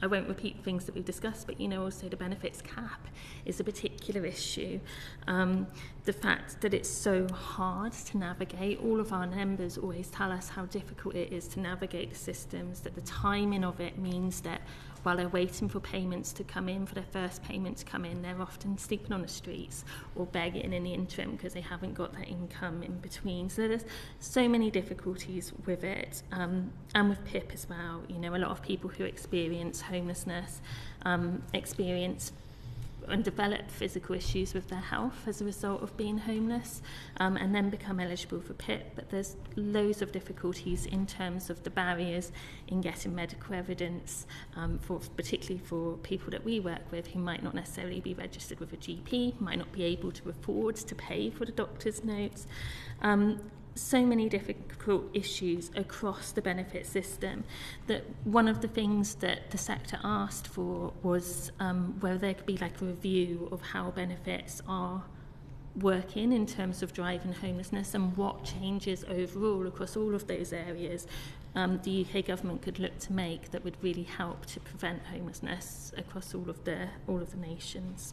I won't repeat things that we've discussed, but, you know, also the benefits cap is a particular issue. The fact that it's so hard to navigate, all of our members always tell us how difficult it is to navigate the systems, that the timing of it means that while they're waiting for payments to come in, for their first payment to come in, they're often sleeping on the streets or begging in the interim because they haven't got that income in between. So there's so many difficulties with it, and with PIP as well. You know, a lot of people who experience homelessness experience and develop physical issues with their health as a result of being homeless, and then become eligible for PIP. But there's loads of difficulties in terms of the barriers in getting medical evidence, particularly for people that we work with who might not necessarily be registered with a GP, might not be able to afford to pay for the doctor's notes. So many difficult issues across the benefit system that one of the things that the sector asked for was whether there could be like a review of how benefits are working in terms of driving homelessness and what changes overall across all of those areas the UK government could look to make that would really help to prevent homelessness across all of the nations.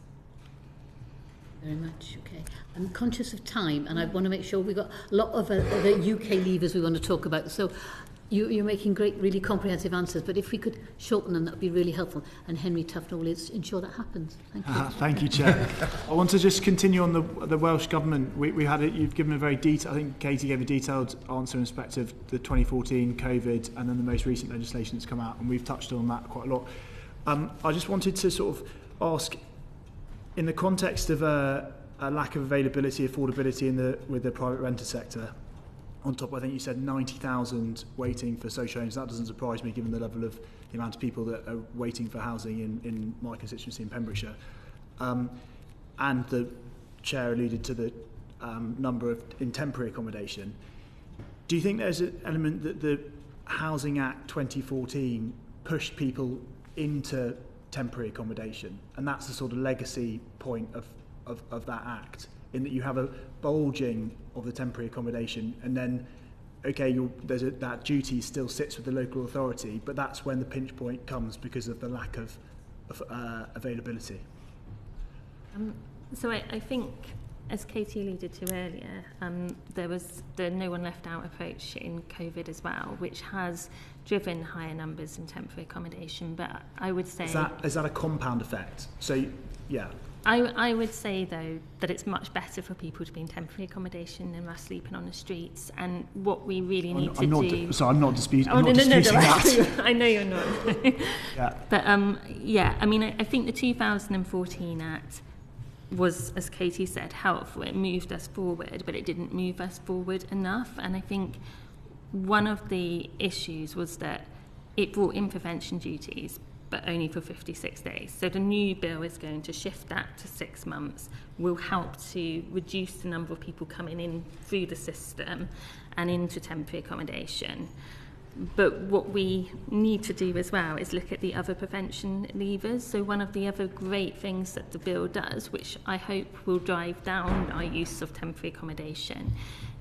Very much, okay. I'm conscious of time, and I want to make sure we've got a lot of the UK levers we want to talk about. So you're making great, really comprehensive answers, but if we could shorten them, that would be really helpful. And Henry Tufnell will ensure that happens. Thank you. Thank you, Chair. I want to just continue on the Welsh Government. We had it. You've given a very detailed, I think Katie gave a detailed answer in respect of the 2014 COVID and then the most recent legislation that's come out, and we've touched on that quite a lot. I just wanted to sort of ask, in the context of a lack of availability, affordability with the private renter sector, on top, I think you said 90,000 waiting for social homes. That doesn't surprise me, given the level of the amount of people that are waiting for housing in my constituency in Pembrokeshire. And the Chair alluded to the number in temporary accommodation. Do you think there's an element that the Housing Act 2014 pushed people into temporary accommodation, and that's the sort of legacy point of that act, in that you have a bulging of the temporary accommodation, and then that duty still sits with the local authority, but that's when the pinch point comes because of the lack of availability? So I think, as Katie alluded to earlier, there was the no one left out approach in COVID as well, which has driven higher numbers in temporary accommodation. But I would say... Is that a compound effect? So, yeah. I would say, though, that it's much better for people to be in temporary accommodation than us sleeping on the streets. And what we really need to do... I'm not disputing that. I know you're not. Yeah. But, I mean, I think the 2014 Act was, as Katie said, helpful. It moved us forward, but it didn't move us forward enough. And I think one of the issues was that it brought in prevention duties, but only for 56 days. So the new bill is going to shift that to 6 months, will help to reduce the number of people coming in through the system and into temporary accommodation. But what we need to do as well is look at the other prevention levers. So one of the other great things that the bill does, which I hope will drive down our use of temporary accommodation,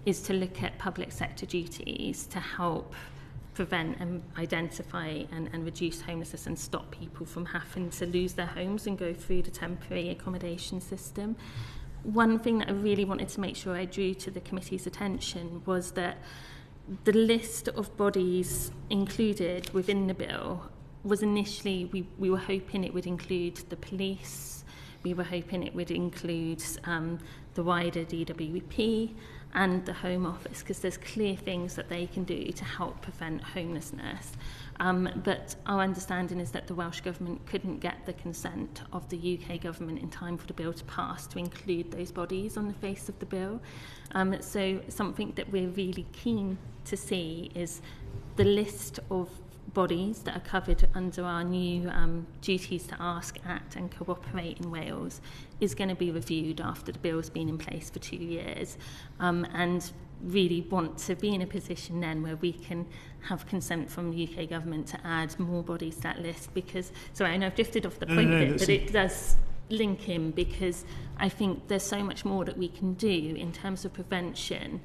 is to look at public sector duties to help prevent and identify and reduce homelessness and stop people from having to lose their homes and go through the temporary accommodation system. One thing that I really wanted to make sure I drew to the committee's attention was that the list of bodies included within the bill was initially, we were hoping it would include the police, we were hoping it would include the wider DWP and the Home Office, because there's clear things that they can do to help prevent homelessness. But our understanding is that the Welsh Government couldn't get the consent of the UK Government in time for the bill to pass to include those bodies on the face of the bill. So something that we're really keen to see is the list of bodies that are covered under our new duties to ask, act and cooperate in Wales is going to be reviewed after the bill's been in place for 2 years, and really want to be in a position then where we can have consent from the UK Government to add more bodies to that list. Because, sorry, I know I've drifted off the point a bit, but it does link in, because I think there's so much more that we can do in terms of prevention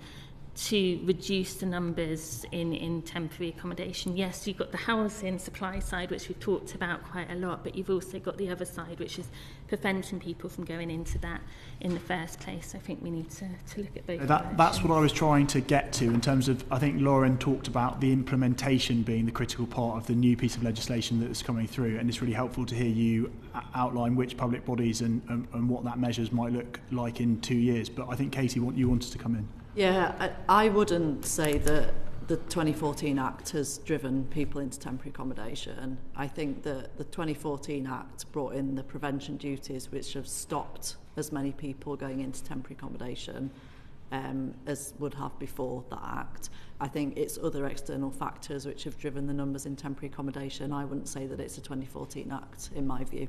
to reduce the numbers in temporary accommodation. Yes, you've got the housing supply side, which we've talked about quite a lot, but you've also got the other side, which is preventing people from going into that in the first place. I think we need to look at both. That's what I was trying to get to in terms of, I think Lauren talked about the implementation being the critical part of the new piece of legislation that is coming through, and it's really helpful to hear you outline which public bodies and what that measures might look like in 2 years. But I think, Katie, you wanted to come in. Yeah, I wouldn't say that the 2014 Act has driven people into temporary accommodation. I think that the 2014 Act brought in the prevention duties which have stopped as many people going into temporary accommodation as would have before that Act. I think it's other external factors which have driven the numbers in temporary accommodation. I wouldn't say that it's a 2014 Act, in my view.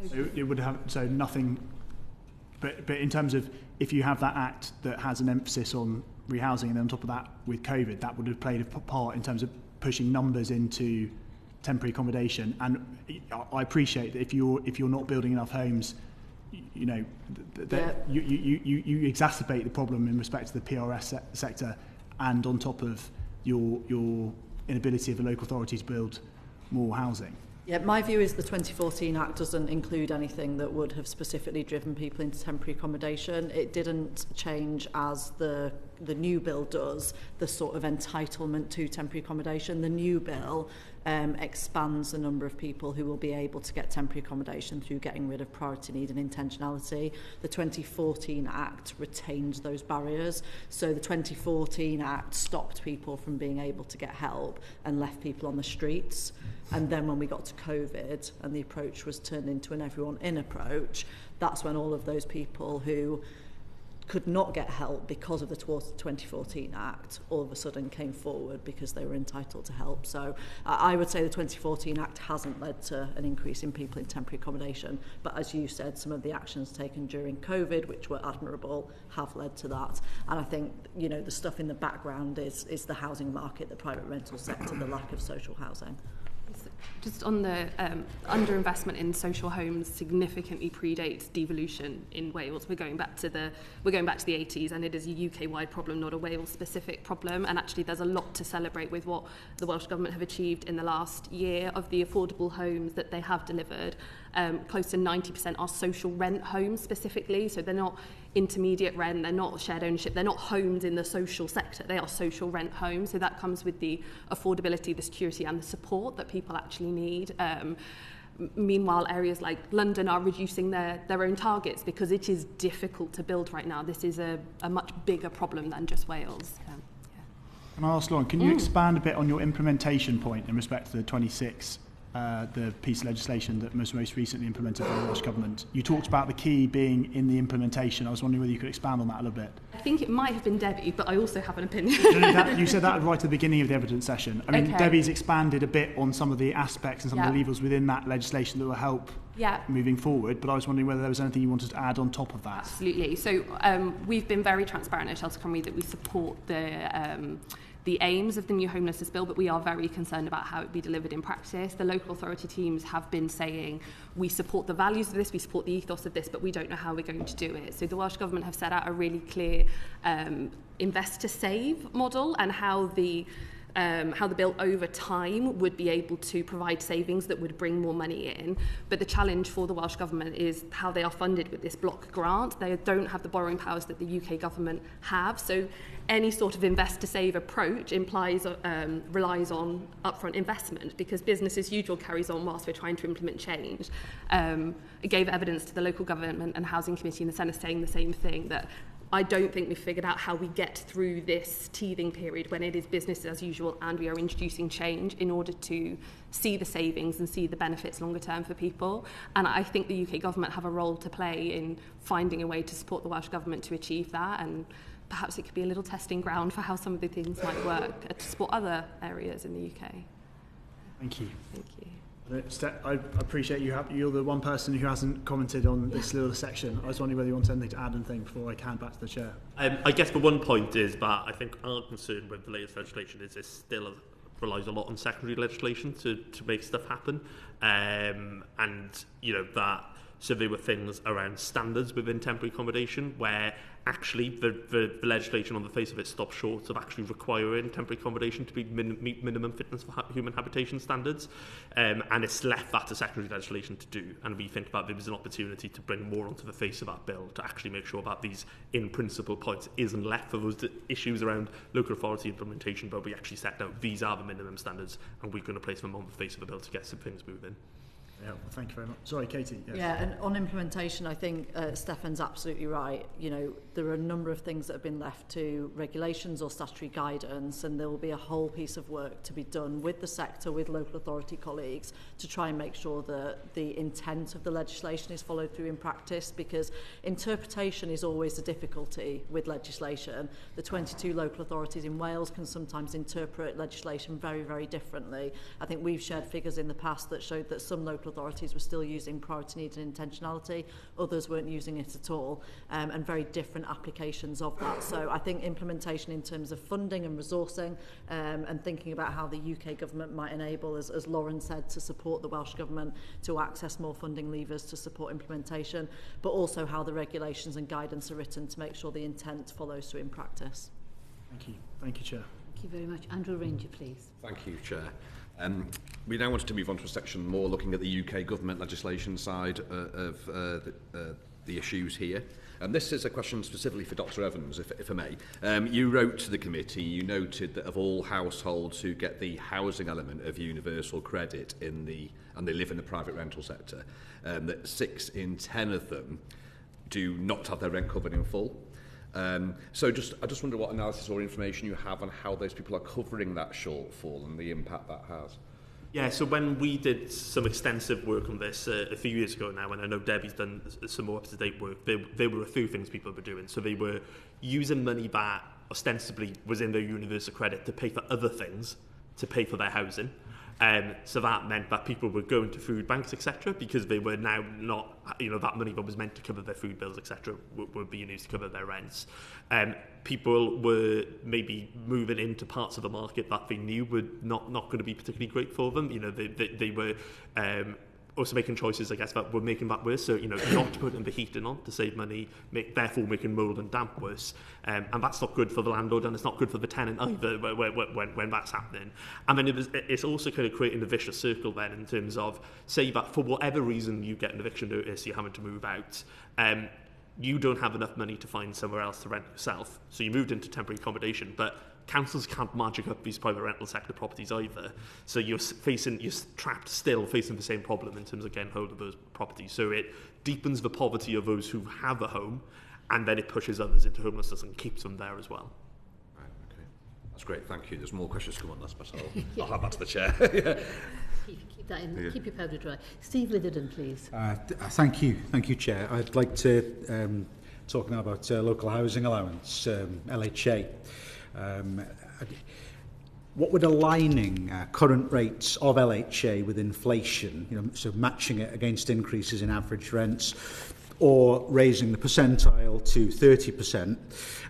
So it would have, so nothing, but in terms of, if you have that Act that has an emphasis on rehousing, and then on top of that with COVID, that would have played a part in terms of pushing numbers into temporary accommodation. And I appreciate that if you're not building enough homes, you know, you exacerbate the problem in respect to the PRS sector, and on top of your inability of the local authority to build more housing. Yeah, my view is the 2014 Act doesn't include anything that would have specifically driven people into temporary accommodation. It didn't change, as the new bill does, the sort of entitlement to temporary accommodation. The new bill expands the number of people who will be able to get temporary accommodation through getting rid of priority need and intentionality. The 2014 Act retained those barriers. So the 2014 Act stopped people from being able to get help and left people on the streets. And then when we got to COVID and the approach was turned into an everyone in approach, that's when all of those people who could not get help because of the 2014 Act all of a sudden came forward because they were entitled to help. So I would say the 2014 Act hasn't led to an increase in people in temporary accommodation, but as you said, some of the actions taken during COVID, which were admirable, have led to that. And I think, you know, the stuff in the background is the housing market, the private rental sector, the lack of social housing. Just on the underinvestment in social homes significantly predates devolution in Wales. We're going back to the 80s, and it is a UK-wide problem, not a Wales-specific problem. And actually, there's a lot to celebrate with what the Welsh Government have achieved in the last year of the affordable homes that they have delivered. Close to 90% are social rent homes specifically, so they're not intermediate rent, they're not shared ownership, they're not homes in the social sector, they are social rent homes. So that comes with the affordability, the security and the support that people actually need. Meanwhile, areas like London are reducing their own targets because it is difficult to build right now. This is a much bigger problem than just Wales. Can I ask Lauren, can you expand a bit on your implementation point in respect to the 26 the piece of legislation that was most recently implemented by the Welsh Government. You talked about the key being in the implementation. I was wondering whether you could expand on that a little bit. I think it might have been Debbie, but I also have an opinion. You said that right at the beginning of the evidence session. I mean, Okay. Debbie's expanded a bit on some of the aspects and some of the Yeah. levers within that legislation that will help Yeah. moving forward, but I was wondering whether there was anything you wanted to add on top of that. Absolutely. So we've been very transparent at Shelter Cymru that we support the aims of the new homelessness bill, but we are very concerned about how it be delivered in practice. The local authority teams have been saying we support the values of this, we support the ethos of this, but we don't know how we're going to do it. So the Welsh Government have set out a really clear invest to save model and how the bill over time would be able to provide savings that would bring more money in. But the challenge for the Welsh Government is how they are funded with this block grant. They don't have the borrowing powers that the UK Government have. So any sort of invest to save approach relies on upfront investment, because business as usual carries on whilst we're trying to implement change. It gave evidence to the local government and housing committee in the Senate saying the same thing, that I don't think we've figured out how we get through this teething period when it is business as usual and we are introducing change in order to see the savings and see the benefits longer term for people. And I think the UK Government have a role to play in finding a way to support the Welsh Government to achieve that, and perhaps it could be a little testing ground for how some of the things might work to support other areas in the UK. Thank you. Thank you. I appreciate you're the one person who hasn't commented on this little section. I was wondering whether you want anything to add anything before I hand back to the chair. I guess the one point is that I think our concern with the latest legislation is it still relies a lot on secondary legislation to make stuff happen. And, you know, that so there were things around standards within temporary accommodation where actually the legislation on the face of it stops short of actually requiring temporary accommodation to meet minimum fitness for human habitation standards, and it's left that to secondary legislation to do. And we think that there was an opportunity to bring more onto the face of that bill to actually make sure that these in principle points isn't left for those issues around local authority implementation, but we actually set out these are the minimum standards and we're going to place them on the face of the bill to get some things moving. Yeah, well, thank you very much. Sorry, Katie. Yes. Yeah, and on implementation, I think Steffan's absolutely right. You know, there are a number of things that have been left to regulations or statutory guidance, and there will be a whole piece of work to be done with the sector, with local authority colleagues, to try and make sure that the intent of the legislation is followed through in practice, because interpretation is always a difficulty with legislation. The 22 local authorities in Wales can sometimes interpret legislation very, very differently. I think we've shared figures in the past that showed that some local authorities were still using priority need and intentionality, others weren't using it at all, and very different applications of that. So I think implementation in terms of funding and resourcing, and thinking about how the UK Government might enable, as Lauren said, to support the Welsh Government to access more funding levers to support implementation, but also how the regulations and guidance are written to make sure the intent follows through in practice. Thank you. Thank you, Chair. Thank you very much. Andrew Ranger, please. Thank you, Chair. We now wanted to move on to a section more looking at the UK government legislation side of the issues here. And this is a question specifically for Dr Evans, if I may. You wrote to the committee, you noted that of all households who get the housing element of universal credit and they live in the private rental sector, that 6 in 10 of them do not have their rent covered in full. So I just wonder what analysis or information you have on how those people are covering that shortfall and the impact that has. Yeah, so when we did some extensive work on this a few years ago now, and I know Debbie's done some more up-to-date work, there were a few things people were doing. So they were using money that ostensibly was in their universal credit to pay for other things, to pay for their housing. So that meant that people were going to food banks, etc., because they were now not, that money that was meant to cover their food bills, etc., were being used to cover their rents. People were maybe moving into parts of the market that they knew were not going to be particularly great for them. They were also making choices, I guess, that were making that worse. So, not putting the heating on to save money, therefore making mould and damp worse. And that's not good for the landlord, and it's not good for the tenant either when that's happening. And then it's also kind of creating a vicious circle then in terms of, say that for whatever reason you get an eviction notice, you're having to move out, you don't have enough money to find somewhere else to rent yourself. So you moved into temporary accommodation, but councils can't magic up these private rental sector properties either. So you're trapped still facing the same problem in terms of getting hold of those properties. So it deepens the poverty of those who have a home, and then it pushes others into homelessness and keeps them there as well. Right, okay. That's great, thank you. There's more questions to come on this, but I'll have that to the chair. Keep that in. Keep your powder dry. Steve Litherden, please. Thank you, Chair. I'd like to talk now about local housing allowance, LHA. What would aligning current rates of LHA with inflation, so matching it against increases in average rents, or raising the percentile to 30%,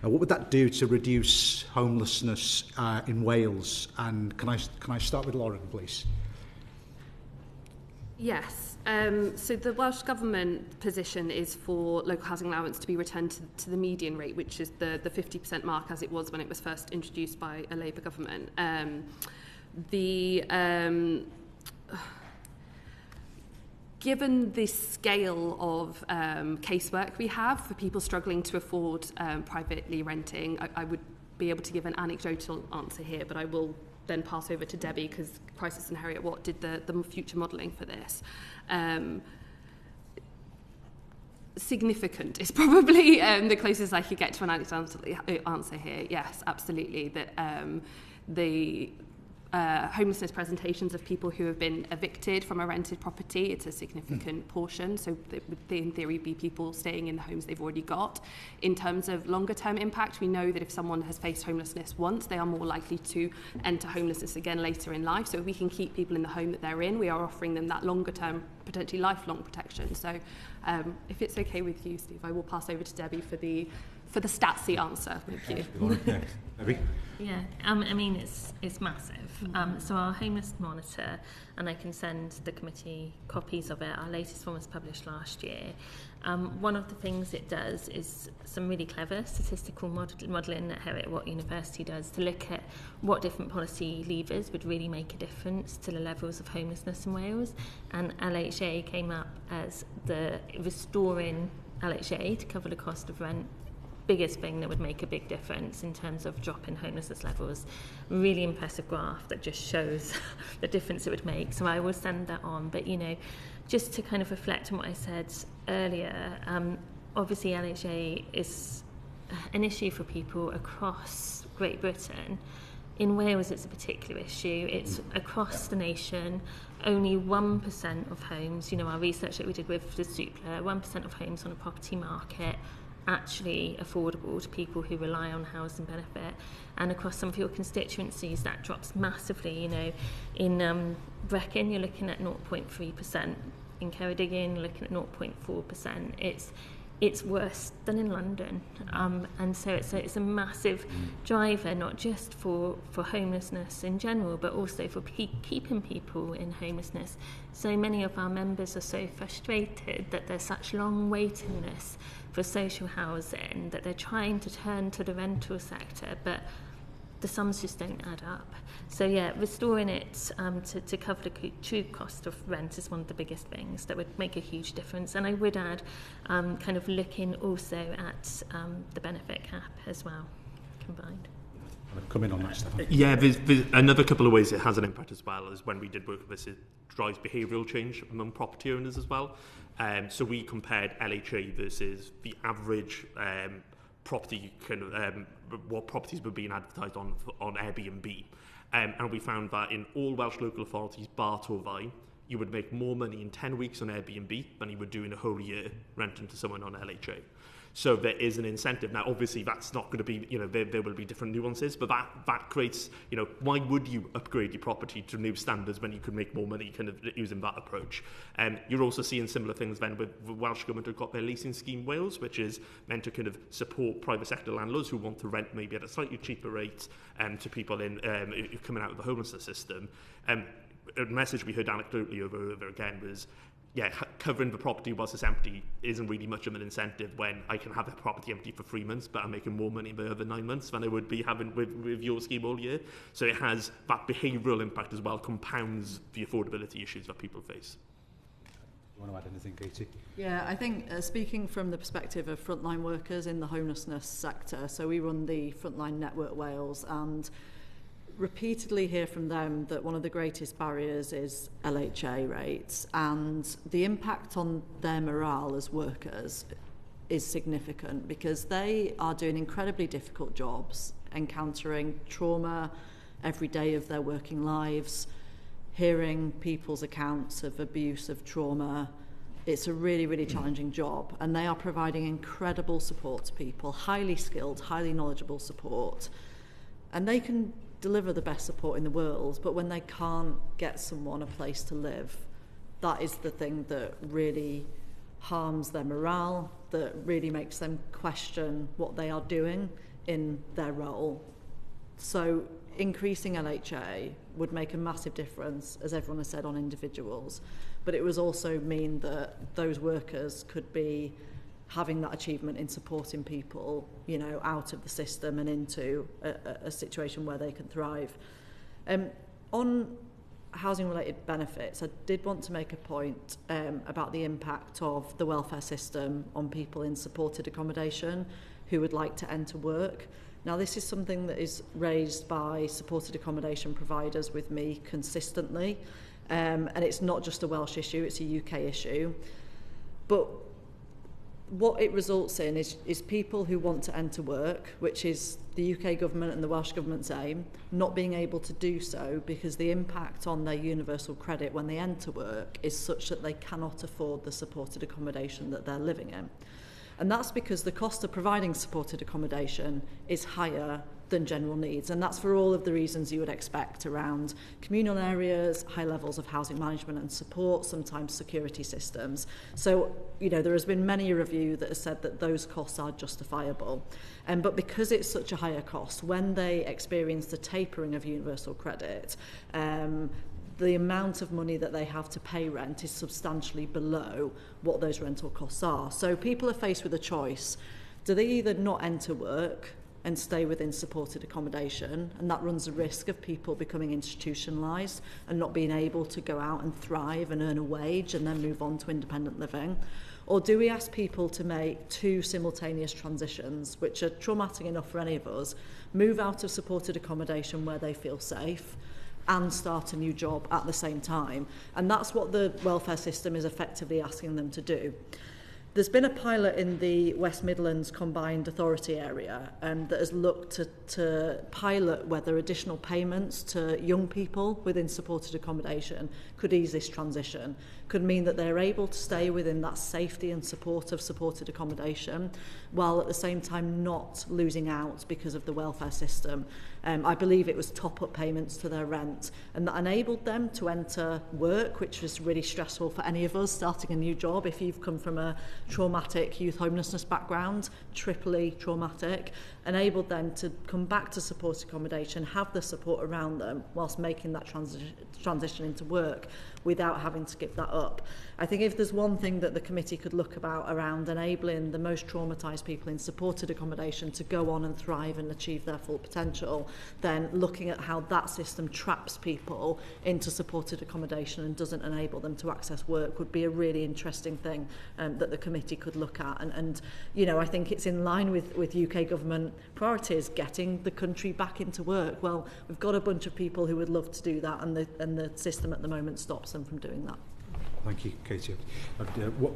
what would that do to reduce homelessness in Wales? And can I start with Lauren, please? Yes. So the Welsh Government position is for local housing allowance to be returned to the median rate, which is the 50% mark as it was when it was first introduced by a Labour government. Given the scale of casework we have for people struggling to afford privately renting, I would be able to give an anecdotal answer here, but I will then pass over to Debbie because Crisis and Harriet Watt did the future modelling for this. Significant is probably the closest I could get to an anecdotal answer here. Yes, absolutely. That the homelessness presentations of people who have been evicted from a rented property, it's a significant portion, so it would in theory be people staying in the homes they've already got. In terms of longer term impact, we know that if someone has faced homelessness once, they are more likely to enter homelessness again later in life. So if we can keep people in the home that they're in, we are offering them that longer term, potentially lifelong protection. So if it's okay with you, Steve, I will pass over to Debbie for the statsy answer. Thank you. Debbie? Yeah, I mean, it's massive. So our homeless monitor, and I can send the committee copies of it, our latest one was published last year. One of the things it does is some really clever statistical modelling that Harriet Watt University does to look at what different policy levers would really make a difference to the levels of homelessness in Wales. And LHA came up as the restoring LHA to cover the cost of rent biggest thing that would make a big difference in terms of drop in homelessness levels. Really impressive graph that just shows the difference it would make. So I will send that on. But, just to kind of reflect on what I said earlier, obviously LHA is an issue for people across Great Britain. In Wales, it's a particular issue. It's across the nation. Only 1% of homes, our research that we did with the Supla, 1% of homes on a property market actually affordable to people who rely on housing benefit, and across some of your constituencies that drops massively. In Brecon you're looking at 0.3%, in Ceredigion you're looking at 0.4%. It's worse than in London, and so it's a massive driver, not just for homelessness in general, but also for keeping people in homelessness. So many of our members are so frustrated that there's such long waiting lists for social housing that they're trying to turn to the rental sector, but the sums just don't add up. So restoring it to cover the true cost of rent is one of the biggest things that would make a huge difference. And I would add kind of looking also at the benefit cap as well, combined. Come in on that, Steffan. Yeah, there's another couple of ways it has an impact as well, is when we did work with this, it drives behavioural change among property owners as well. So we compared LHA versus the average property, kind of what properties were being advertised on Airbnb. And we found that in all Welsh local authorities, bar Torfaen, you would make more money in 10 weeks on Airbnb than you would do in a whole year renting to someone on LHA. So there is an incentive. Now, obviously, that's not going to be, there will be different nuances, but that creates, why would you upgrade your property to new standards when you could make more money kind of using that approach? You're also seeing similar things then with the Welsh Government have got their leasing scheme Wales, which is meant to kind of support private sector landlords who want to rent maybe at a slightly cheaper rate to people coming out of the homelessness system. A message we heard anecdotally over again was, covering the property whilst it's empty isn't really much of an incentive when I can have the property empty for 3 months, but I'm making more money in the other 9 months than I would be having with your scheme all year. So it has that behavioural impact as well, compounds the affordability issues that people face. You want to add anything, Katie? Yeah, I think speaking from the perspective of frontline workers in the homelessness sector, so we run the Frontline Network Wales, and repeatedly hear from them that one of the greatest barriers is LHA rates, and the impact on their morale as workers is significant because they are doing incredibly difficult jobs, encountering trauma every day of their working lives, hearing people's accounts of abuse, of trauma. It's a really, really challenging job, and they are providing incredible support to people, highly skilled, highly knowledgeable support, and they can deliver the best support in the world, but when they can't get someone a place to live, that is the thing that really harms their morale, that really makes them question what they are doing in their role. So increasing LHA would make a massive difference, as everyone has said, on individuals, but it would also mean that those workers could be having that achievement in supporting people, you know, out of the system and into a situation where they can thrive. On housing-related benefits, I did want to make a point about the impact of the welfare system on people in supported accommodation who would like to enter work. Now, this is something that is raised by supported accommodation providers with me consistently, and it's not just a Welsh issue, it's a UK issue. But what it results in is people who want to enter work, which is the UK government and the Welsh government's aim, not being able to do so because the impact on their universal credit when they enter work is such that they cannot afford the supported accommodation that they're living in. And that's because the cost of providing supported accommodation is higher than general needs. And that's for all of the reasons you would expect around communal areas, high levels of housing management and support, sometimes security systems. So, you know, there has been many a review that has said that those costs are justifiable. But because it's such a higher cost, when they experience the tapering of universal credit, the amount of money that they have to pay rent is substantially below what those rental costs are. So people are faced with a choice. Do they either not enter work and stay within supported accommodation, and that runs the risk of people becoming institutionalised and not being able to go out and thrive and earn a wage and then move on to independent living? Or do we ask people to make two simultaneous transitions, which are traumatic enough for any of us, move out of supported accommodation where they feel safe, and start a new job at the same time? And that's what the welfare system is effectively asking them to do. There's been a pilot in the West Midlands Combined Authority area that has looked to pilot whether additional payments to young people within supported accommodation could ease this transition, could mean that they're able to stay within that safety and support of supported accommodation, while at the same time not losing out because of the welfare system. I believe it was top-up payments to their rent, and that enabled them to enter work, which was really stressful for any of us starting a new job. If you've come from a traumatic youth homelessness background, triply traumatic, enabled them to come back to supported accommodation, have the support around them whilst making that transition into work without having to give that up. I think if there's one thing that the committee could look about around enabling the most traumatised people in supported accommodation to go on and thrive and achieve their full potential, then looking at how that system traps people into supported accommodation and doesn't enable them to access work would be a really interesting thing that the committee could look at. And you know, I think it's in line with UK government priorities, getting the country back into work. Well, we've got a bunch of people who would love to do that, and the system at the moment stops them from doing that. Thank you, Katie.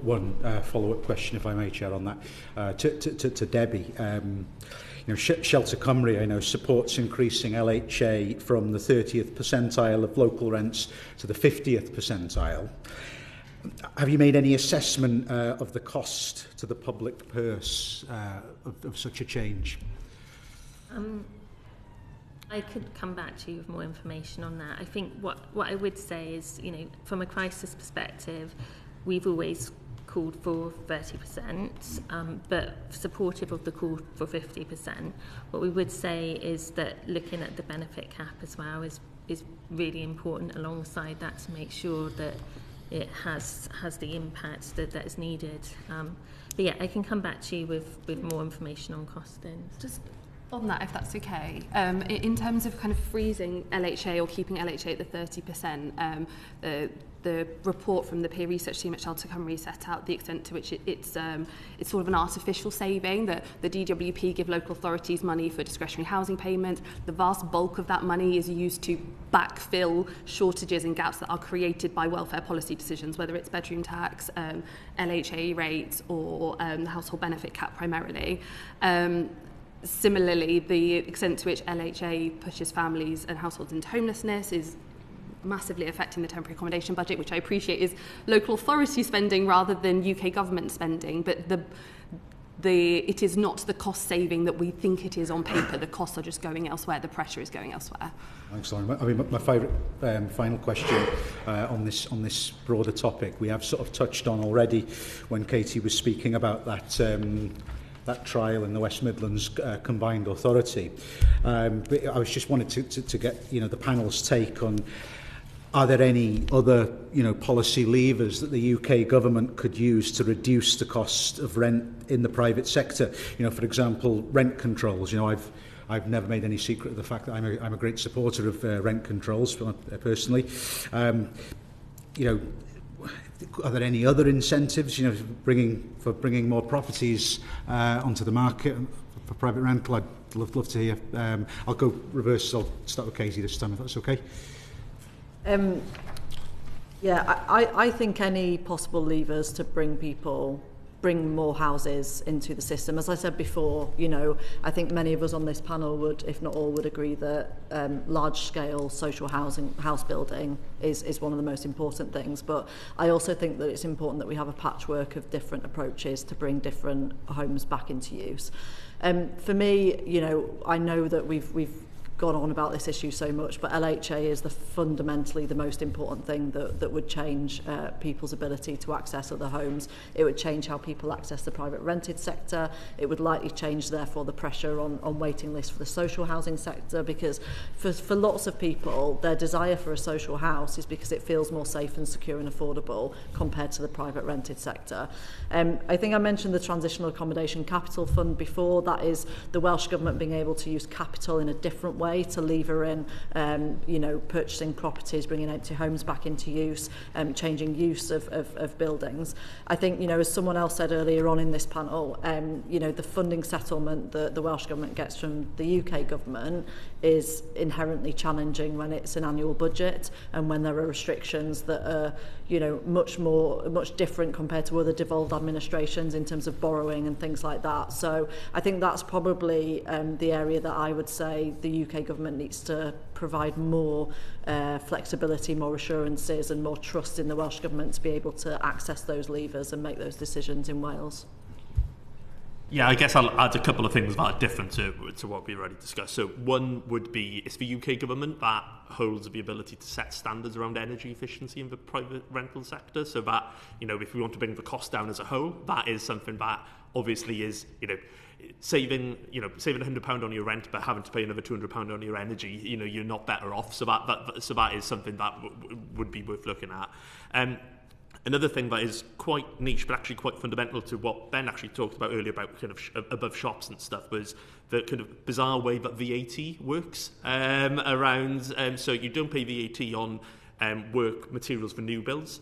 One follow-up question, if I may, Chair, on that. To Debbie. You know, Shelter Cymru, I know, supports increasing LHA from the 30th percentile of local rents to the 50th percentile. Have you made any assessment of the cost to the public purse of such a change? I could come back to you with more information on that. I think what I would say is, you know, from a crisis perspective, we've always called for 30%, but supportive of the call for 50%. What we would say is that looking at the benefit cap as well is really important alongside that to make sure that it has the impact that is needed. But yeah, I can come back to you with more information on costings. Just on that, if that's okay, in terms of kind of freezing LHA or keeping LHA at the 30%, the report from the peer research team at Shelter Cymru set out the extent to which it's sort of an artificial saving, that the DWP give local authorities money for discretionary housing payments. The vast bulk of that money is used to backfill shortages and gaps that are created by welfare policy decisions, whether it's bedroom tax, LHA rates, or the household benefit cap primarily. Similarly, the extent to which LHA pushes families and households into homelessness is massively affecting the temporary accommodation budget, which I appreciate is local authority spending rather than UK government spending, but it is not the cost saving that we think it is on paper. The costs are just going elsewhere. The pressure is going elsewhere. Thanks, Lauren. I mean, my favourite final question on this broader topic, we have sort of touched on already when Katie was speaking about that trial in the West Midlands Combined Authority. But I was just wanted to get the panel's take on, are there any other policy levers that the UK government could use to reduce the cost of rent in the private sector? For example, rent controls. I've never made any secret of the fact that I'm a great supporter of rent controls personally. Are there any other incentives, for bringing more properties onto the market for private rental? I'd love to hear. I'll go reverse. I'll start with Katie this time, if that's okay. I think any possible levers to bring more houses into the system. As I said before, I think many of us on this panel would, if not all, would agree that large-scale social house building is one of the most important things. But I also think that it's important that we have a patchwork of different approaches to bring different homes back into use. For me, I know that we've gone on about this issue so much, but LHA is fundamentally the most important thing that would change people's ability to access other homes. It would change how people access the private rented sector. It would likely change, therefore, the pressure on waiting lists for the social housing sector, because for lots of people, their desire for a social house is because it feels more safe and secure and affordable compared to the private rented sector. I think I mentioned the Transitional Accommodation Capital Fund before. That is the Welsh Government being able to use capital in a different way to lever in, purchasing properties, bringing empty homes back into use, changing use of buildings. I think, as someone else said earlier on in this panel, the funding settlement that the Welsh Government gets from the UK Government is inherently challenging when it's an annual budget and when there are restrictions that are, much different compared to other devolved administrations in terms of borrowing and things like that. So I think that's probably the area that I would say the UK government needs to provide more flexibility, more assurances and more trust in the Welsh Government to be able to access those levers and make those decisions in Wales. Yeah, I guess I'll add a couple of things that are different to what we already discussed. So one would be, it's the UK government that holds the ability to set standards around energy efficiency in the private rental sector. So that, if we want to bring the cost down as a whole, that is something that obviously is, saving £100 on your rent but having to pay another £200 on your energy, you're not better off. So that is something that would be worth looking at. Another thing that is quite niche, but actually quite fundamental to what Ben actually talked about earlier about kind of above shops and stuff, was the kind of bizarre way that VAT works around. So you don't pay VAT on work materials for new builds.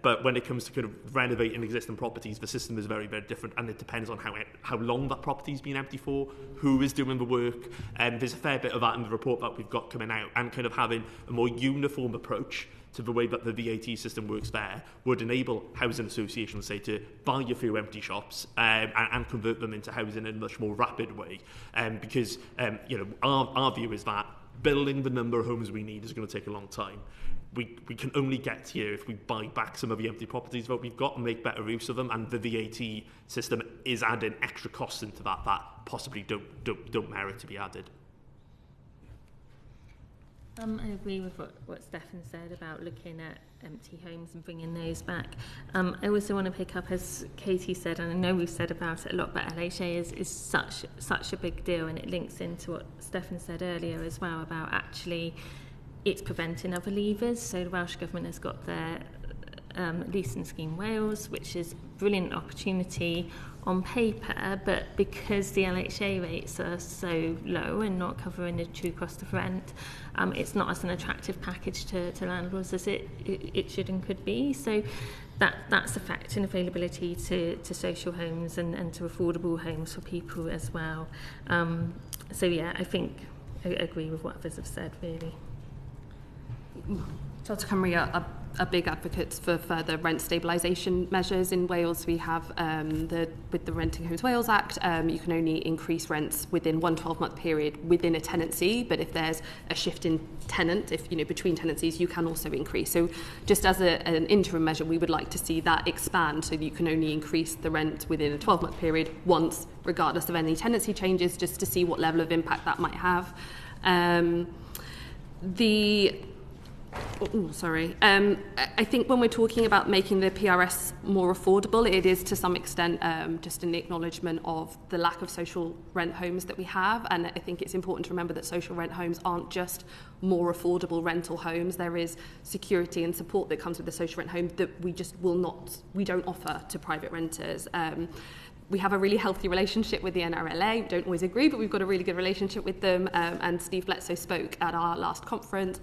But when it comes to kind of renovating existing properties, the system is very, very different, and it depends on how long that property's been empty for, who is doing the work. There's a fair bit of that in the report that we've got coming out, and kind of having a more uniform approach to the way that the VAT system works there would enable housing associations, say, to buy a few empty shops and convert them into housing in a much more rapid way. Because our view is that building the number of homes we need is going to take a long time. We can only get here if we buy back some of the empty properties that we've got and make better use of them, and the VAT system is adding extra costs into that possibly don't merit to be added. I agree with what Steffan said about looking at empty homes and bringing those back. I also want to pick up, as Katie said, and I know we've said about it a lot, but LHA is such a big deal, and it links into what Steffan said earlier as well about actually it's preventing other levers. So the Welsh Government has got their leasing scheme Wales, which is a brilliant opportunity on paper, but because the LHA rates are so low and not covering the true cost of rent, it's not as an attractive package to landlords as it should and could be. So that's affecting availability to social homes and to affordable homes for people as well. So yeah, I think I agree with what others have said, really. Dalton Cymru are big advocates for further rent stabilisation measures. In Wales, we have with the Renting Homes Wales Act, you can only increase rents within one 12-month period within a tenancy, but if there's a shift in tenant, if between tenancies, you can also increase. So just as an interim measure, we would like to see that expand so that you can only increase the rent within a 12-month period once, regardless of any tenancy changes, just to see what level of impact that might have. I think when we're talking about making the PRS more affordable, it is to some extent just an acknowledgement of the lack of social rent homes that we have. And I think it's important to remember that social rent homes aren't just more affordable rental homes. There is security and support that comes with the social rent home that we don't offer to private renters. We have a really healthy relationship with the NRLA. We don't always agree, but we've got a really good relationship with them. And Steve Bledsoe spoke at our last conference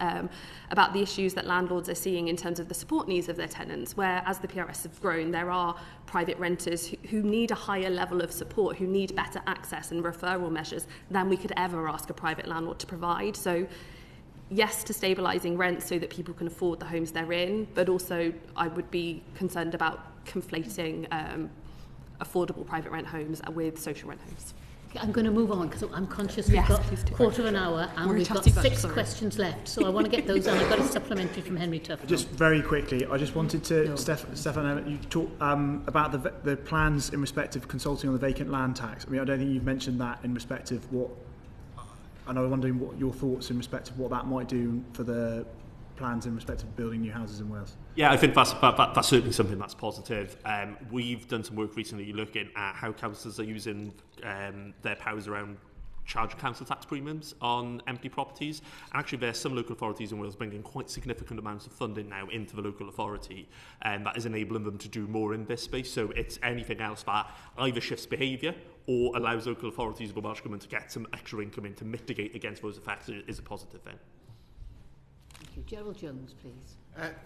about the issues that landlords are seeing in terms of the support needs of their tenants, where as the PRS have grown, there are private renters who need a higher level of support, who need better access and referral measures than we could ever ask a private landlord to provide. So yes to stabilising rent so that people can afford the homes they're in, but also I would be concerned about conflating affordable private rent homes with social rent homes. Okay, I'm going to move on because I'm conscious we've got a quarter of an hour and we've got 6 questions left. So I want to get those and I've got a supplementary from Henry Tuffman. Just very quickly, I just wanted to, Steffan, you talk about the plans in respect of consulting on the vacant land tax. I mean, I don't think you've mentioned that in respect of what, and I was wondering what your thoughts in respect of what that might do for the plans in respect of building new houses in Wales. Yeah, I think that's certainly something that's positive. We've done some work recently looking at how councils are using their powers around charging council tax premiums on empty properties. And actually, there's some local authorities in Wales bringing quite significant amounts of funding now into the local authority, and that is enabling them to do more in this space. So it's anything else that either shifts behaviour or allows local authorities of the Welsh Government to get some extra income in to mitigate against those effects is a positive thing. Thank you. Gerald Jones, please.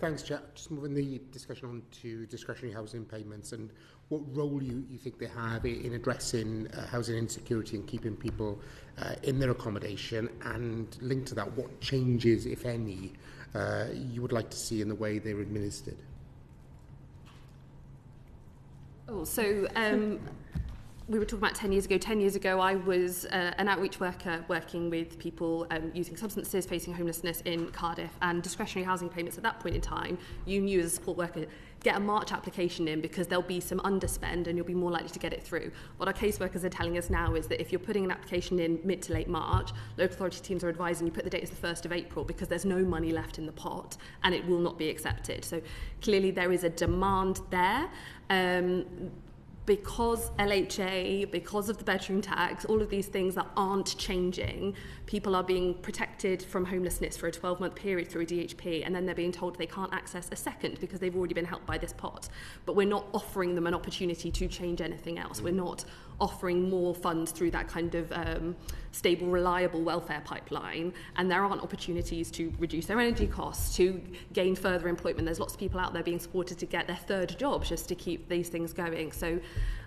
Thanks, Chair. Just moving the discussion on to discretionary housing payments and what role you think they have in addressing housing insecurity and keeping people in their accommodation, and linked to that, what changes, if any, you would like to see in the way they're administered? We were talking about 10 years ago. 10 years ago, I was an outreach worker working with people using substances, facing homelessness in Cardiff, and discretionary housing payments at that point in time, you knew as a support worker, get a March application in because there'll be some underspend and you'll be more likely to get it through. What our caseworkers are telling us now is that if you're putting an application in mid to late March, local authority teams are advising you put the date as the 1st of April because there's no money left in the pot and it will not be accepted. So clearly there is a demand there. Because LHA, because of the bedroom tax, all of these things that aren't changing, people are being protected from homelessness for a 12-month period through a DHP, and then they're being told they can't access a second because they've already been helped by this pot. But we're not offering them an opportunity to change anything else. We're not offering more funds through that kind of stable, reliable welfare pipeline, and there aren't opportunities to reduce their energy costs, to gain further employment. There's lots of people out there being supported to get their third job just to keep these things going. So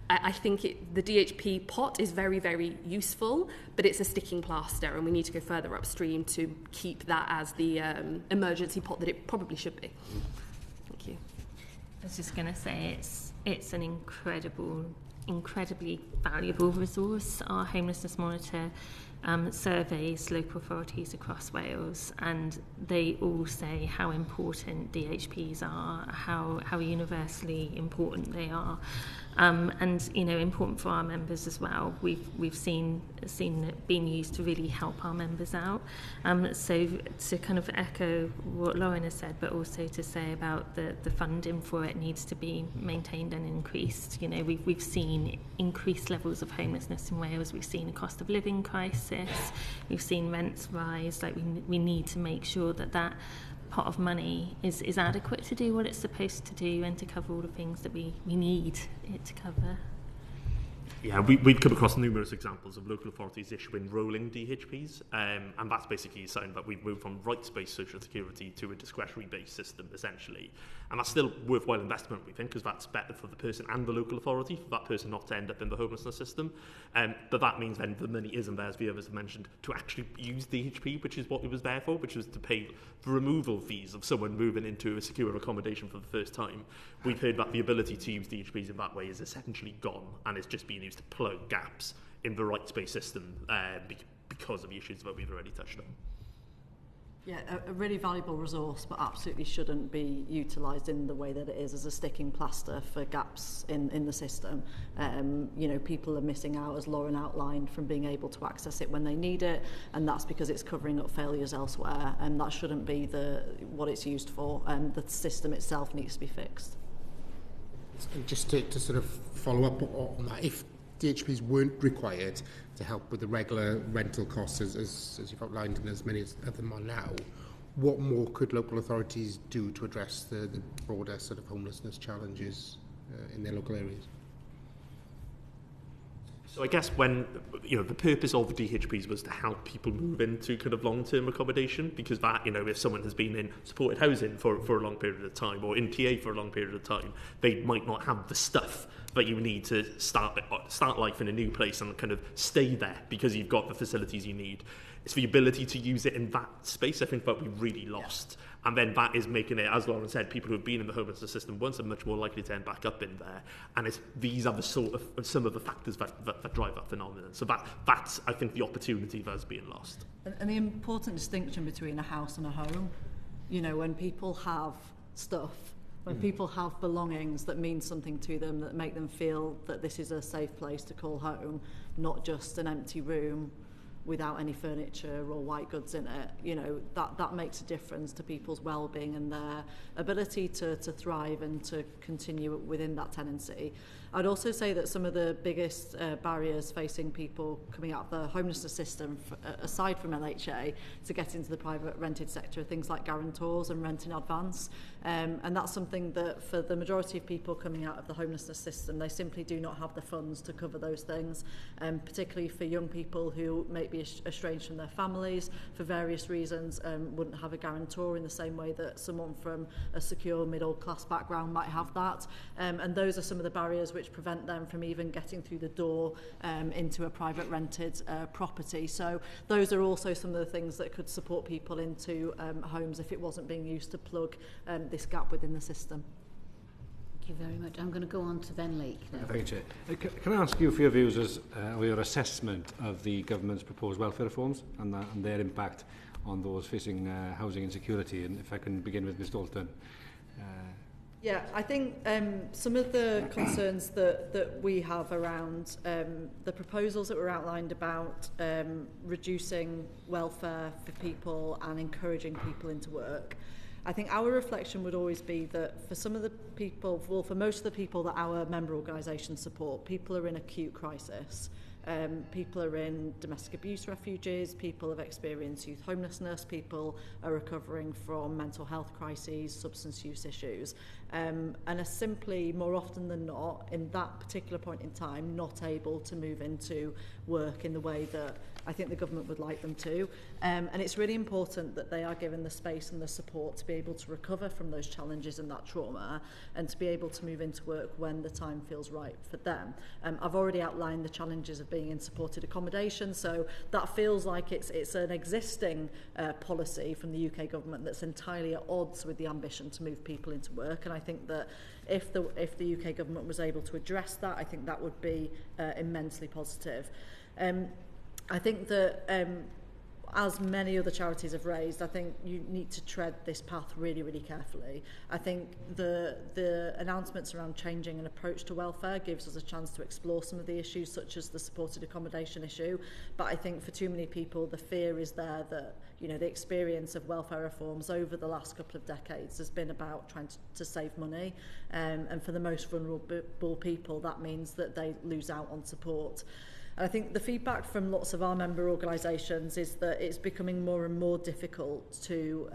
I think the DHP pot is very, very useful, but it's a sticking plaster, and we need to go further upstream to keep that as the emergency pot that it probably should be. Thank you. I was just going to say it's an incredibly valuable resource. Our homelessness monitor surveys local authorities across Wales, and they all say how important DHPs are, how universally important they are, and important for our members as well. We've seen it being used to really help our members out. So to kind of echo what Lauren has said, but also to say about the funding for it needs to be maintained and increased. We've seen increased levels of homelessness in Wales. We've seen a cost of living crisis. We've seen rents rise. We need to make sure that pot of money is adequate to do what it's supposed to do and to cover all the things that we need it to cover. Yeah, we've come across numerous examples of local authorities issuing rolling DHPs, and that's basically a sign that we've moved from rights-based social security to a discretionary-based system, essentially. And that's still worthwhile investment, we think, because that's better for the person and the local authority, for that person not to end up in the homelessness system. But that means then the money isn't there, as the others have mentioned, to actually use DHP, which is what it was there for, which was to pay the removal fees of someone moving into a secure accommodation for the first time. We've heard that the ability to use DHPs in that way is essentially gone, and it's just being used to plug gaps in the rights-based system because of the issues that we've already touched on. Yeah, a really valuable resource, but absolutely shouldn't be utilised in the way that it is as a sticking plaster for gaps in the system. You know, people are missing out, as Lauren outlined, from being able to access it when they need it, and that's because it's covering up failures elsewhere, and that shouldn't be what it's used for, and the system itself needs to be fixed. And just to sort of follow up on that, if DHPs weren't required to help with the regular rental costs, as you've outlined, and as many of them are now, what more could local authorities do to address the broader sort of homelessness challenges in their local areas? So I guess when, you know, the purpose of the DHPs was to help people move into kind of long-term accommodation, because that, you know, if someone has been in supported housing for a long period of time, or in TA for a long period of time, they might not have the stuff that you need to start life in a new place and kind of stay there because you've got the facilities you need. It's the ability to use it in that space, I think, that we really lost. Yeah. And then that is making it, as Lauren said, people who have been in the homelessness system once are much more likely to end back up in there. And these are the sort of some of the factors that drive that phenomenon. So that's, I think, the opportunity that's being lost. And the important distinction between a house and a home, you know, when people have stuff, when people have belongings that mean something to them, that make them feel that this is a safe place to call home, not just an empty room without any furniture or white goods in it, you know, that makes a difference to people's well-being and their ability to thrive and to continue within that tenancy. I'd also say that some of the biggest barriers facing people coming out of the homelessness system, aside from LHA, to get into the private rented sector are things like guarantors and rent in advance. And that's something that for the majority of people coming out of the homelessness system, they simply do not have the funds to cover those things, particularly for young people who may be estranged from their families for various reasons, wouldn't have a guarantor in the same way that someone from a secure middle class background might have that. And those are some of the barriers which prevent them from even getting through the door into a private rented property. So those are also some of the things that could support people into homes if it wasn't being used to plug this gap within the system. Thank you very much. I'm going to go on to Ben Lake now. Thank you, Chair. Can I ask you for your views or your assessment of the government's proposed welfare reforms and their impact on those facing housing insecurity? And if I can begin with Ms Dalton. Yeah, I think some of the concerns that we have around the proposals that were outlined about reducing welfare for people and encouraging people into work, I think our reflection would always be that for some of the people, well, for most of the people that our member organisations support, people are in acute crisis. People are in domestic abuse refuges, people have experienced youth homelessness, people are recovering from mental health crises, substance use issues, and are simply, more often than not, in that particular point in time, not able to move into work in the way that I think the government would like them to. And it's really important that they are given the space and the support to be able to recover from those challenges and that trauma and to be able to move into work when the time feels right for them. I've already outlined the challenges of being in supported accommodation, so that feels like it's an existing policy from the UK government that's entirely at odds with the ambition to move people into work. And I think that if the UK government was able to address that, I think that would be immensely positive. I think that as many other charities have raised, I think you need to tread this path really, really carefully. I think the announcements around changing an approach to welfare gives us a chance to explore some of the issues, such as the supported accommodation issue. But I think for too many people, the fear is there that, you know, the experience of welfare reforms over the last couple of decades has been about trying to save money. And for the most vulnerable people, that means that they lose out on support. And I think the feedback from lots of our member organisations is that it's becoming more and more difficult to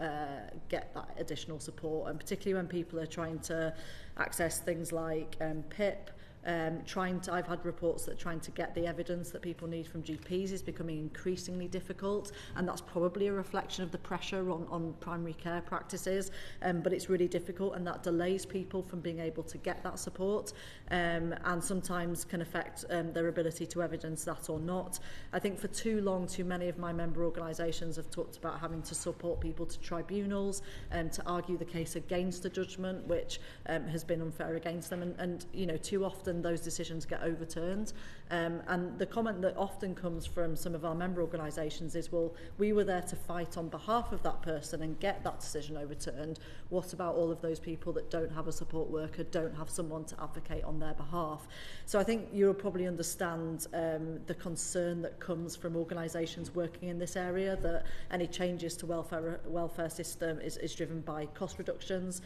get that additional support, and particularly when people are trying to access things like PIP I've had reports that trying to get the evidence that people need from GPs is becoming increasingly difficult, and that's probably a reflection of the pressure on primary care practices, but it's really difficult, and that delays people from being able to get that support, and sometimes can affect their ability to evidence that or not. I think for too long, too many of my member organisations have talked about having to support people to tribunals to argue the case against a judgment which has been unfair against them, and you know, too often those decisions get overturned, and the comment that often comes from some of our member organisations is, well, we were there to fight on behalf of that person and get that decision overturned. What about all of those people that don't have a support worker, don't have someone to advocate on their behalf? So I think you'll probably understand the concern that comes from organisations working in this area, that any changes to welfare system is driven by cost reductions,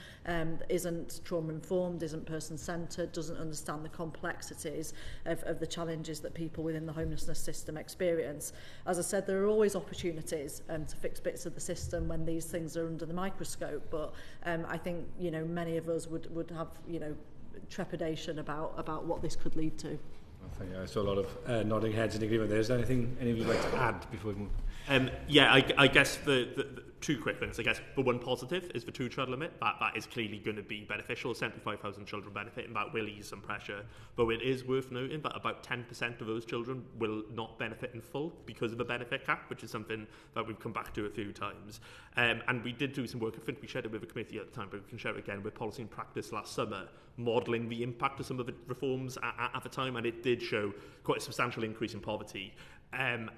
isn't trauma informed, isn't person centred, doesn't understand the complexities of the challenges that people within the homelessness system experience. As I said, there are always opportunities to fix bits of the system when these things are under the microscope, but I think, you know, many of us would have, you know, trepidation about what this could lead to. I saw a lot of nodding heads in agreement there. Is there anything any of you would like to add before we move? I guess the two quick things. I guess the one positive is the two-child limit. That is clearly going to be beneficial. 75,000 children benefit, and that will ease some pressure. But it is worth noting that about 10% of those children will not benefit in full because of the benefit cap, which is something that we've come back to a few times. And we did do some work. I think we shared it with the committee at the time, but we can share it again with Policy and Practice last summer, modelling the impact of some of the reforms at the time, and it did show quite a substantial increase in poverty. And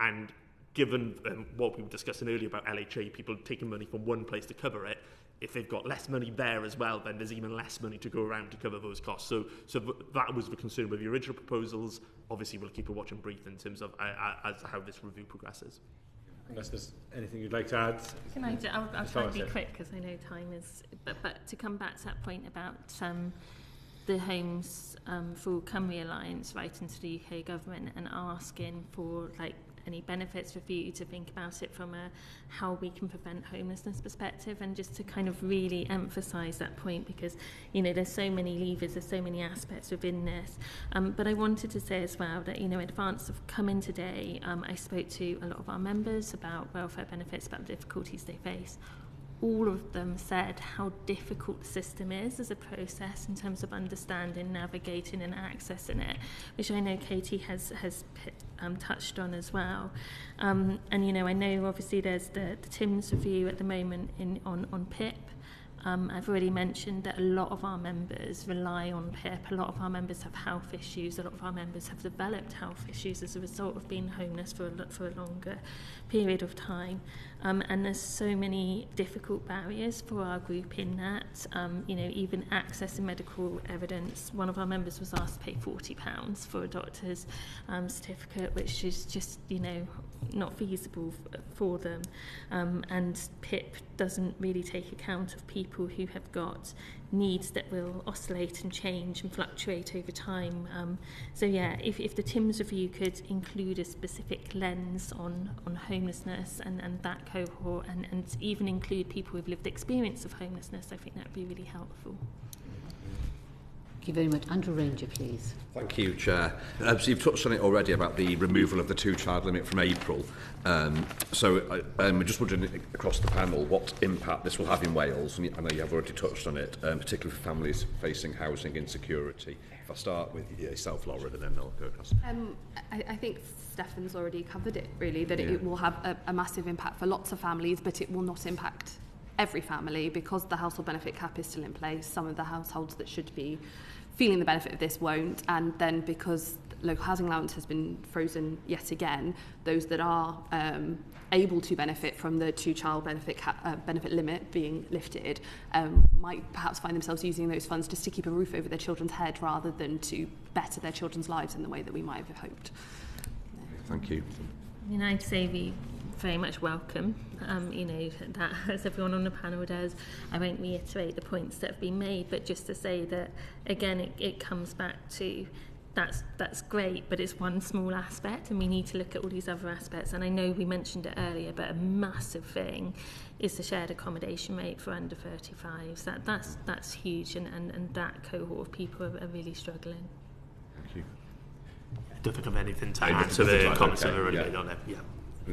given what we were discussing earlier about LHA, people taking money from one place to cover it, if they've got less money there as well, then there's even less money to go around to cover those costs. So that was the concern with the original proposals. Obviously, we'll keep a watch and brief in terms of as how this review progresses. Unless there's anything you'd like to add. Can I'll try to be quick because I know time is... But to come back to that point about the Homes for Cymru Alliance writing to the UK government and asking for any benefits for you to think about it from a how we can prevent homelessness perspective, and just to kind of really emphasise that point, because you know there's so many levers, there's so many aspects within this, but I wanted to say as well that, you know, in advance of coming today, I spoke to a lot of our members about welfare benefits, about the difficulties they face. All of them said how difficult the system is as a process in terms of understanding, navigating and accessing it, which I know Katie has touched on as well. And, you know, I know obviously there's the TIMS review at the moment on PIP. I've already mentioned that a lot of our members rely on PIP. A lot of our members have health issues. A lot of our members have developed health issues as a result of being homeless for a longer period of time. And there's so many difficult barriers for our group in that. You know, even accessing medical evidence. One of our members was asked to pay £40 for a doctor's certificate, which is just, you know, not feasible for them. And PIP doesn't really take account of people who have got needs that will oscillate and change and fluctuate over time. So yeah, if the TIMS review could include a specific lens on homelessness and that cohort, and even include people with lived experience of homelessness, I think that would be really helpful. Thank you very much. Andrew Ranger, please. Thank you, Chair. So you've touched on it already about the removal of the two-child limit from April. So I'm just wondering across the panel what impact this will have in Wales. And I know you have already touched on it, particularly for families facing housing insecurity. If I start with yourself, Laura, and then I'll go across. I think Steffan's already covered it, really, that it will have a massive impact for lots of families, but it will not impact every family because the household benefit cap is still in place. Some of the households that should be feeling the benefit of this won't, and then because local housing allowance has been frozen yet again, those that are able to benefit from the two-child benefit limit being lifted might perhaps find themselves using those funds just to keep a roof over their children's head rather than to better their children's lives in the way that we might have hoped. Thank you. I mean, I'd say we very much welcome, you know, that as everyone on the panel does. I won't reiterate the points that have been made, but just to say that, again, it comes back to that's great, but it's one small aspect, and we need to look at all these other aspects. And I know we mentioned it earlier, but a massive thing is the shared accommodation rate for under 35s. That's huge, and that cohort of people are really struggling. don't think of anything to Yeah, add to nothing the to add, comments okay, that are already yeah. made on it. Yeah.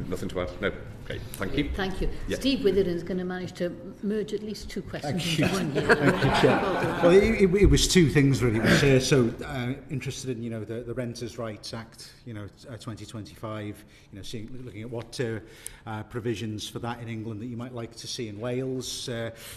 Nothing to add? No. Okay, thank you. Thank you. Yeah. Steve Withering's going to manage to merge at least two questions Thank you. into one here. Thank you, Chair. Well, it was two things really. Interested in the Renters' Rights Act, 2025. Looking at what provisions for that in England that you might like to see in Wales.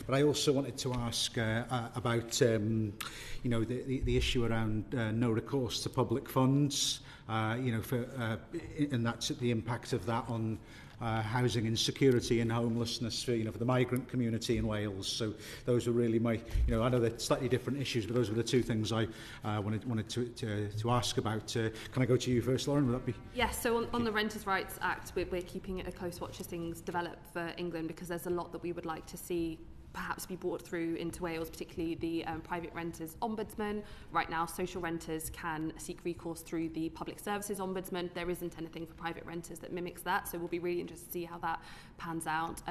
But I also wanted to ask about the issue around no recourse to public funds. And that's the impact of that on housing insecurity and homelessness for the migrant community in Wales. So those were really my, I know they're slightly different issues, but those were the two things I wanted to ask about. Can I go to you first, Lauren? Would that be? Yes, so on the Renters' Rights Act, we're keeping it a close watch as things develop for England, because there's a lot that we would like to see perhaps be brought through into Wales, particularly the private renters ombudsman. Right now, social renters can seek recourse through the public services ombudsman. There isn't anything for private renters that mimics that, so we'll be really interested to see how that pans out.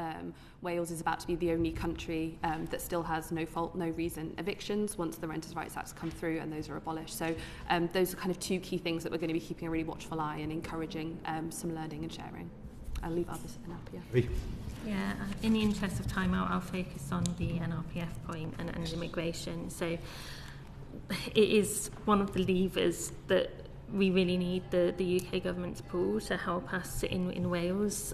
Wales is about to be the only country that still has no fault, no reason evictions once the Renters' Rights Act come through and those are abolished. So those are kind of two key things that we're going to be keeping a really watchful eye and encouraging some learning and sharing. I'll leave others for NRPF. Yeah, in the interest of time, I'll focus on the NRPF point and immigration. So it is one of the levers that we really need the UK government to pull to help us in Wales.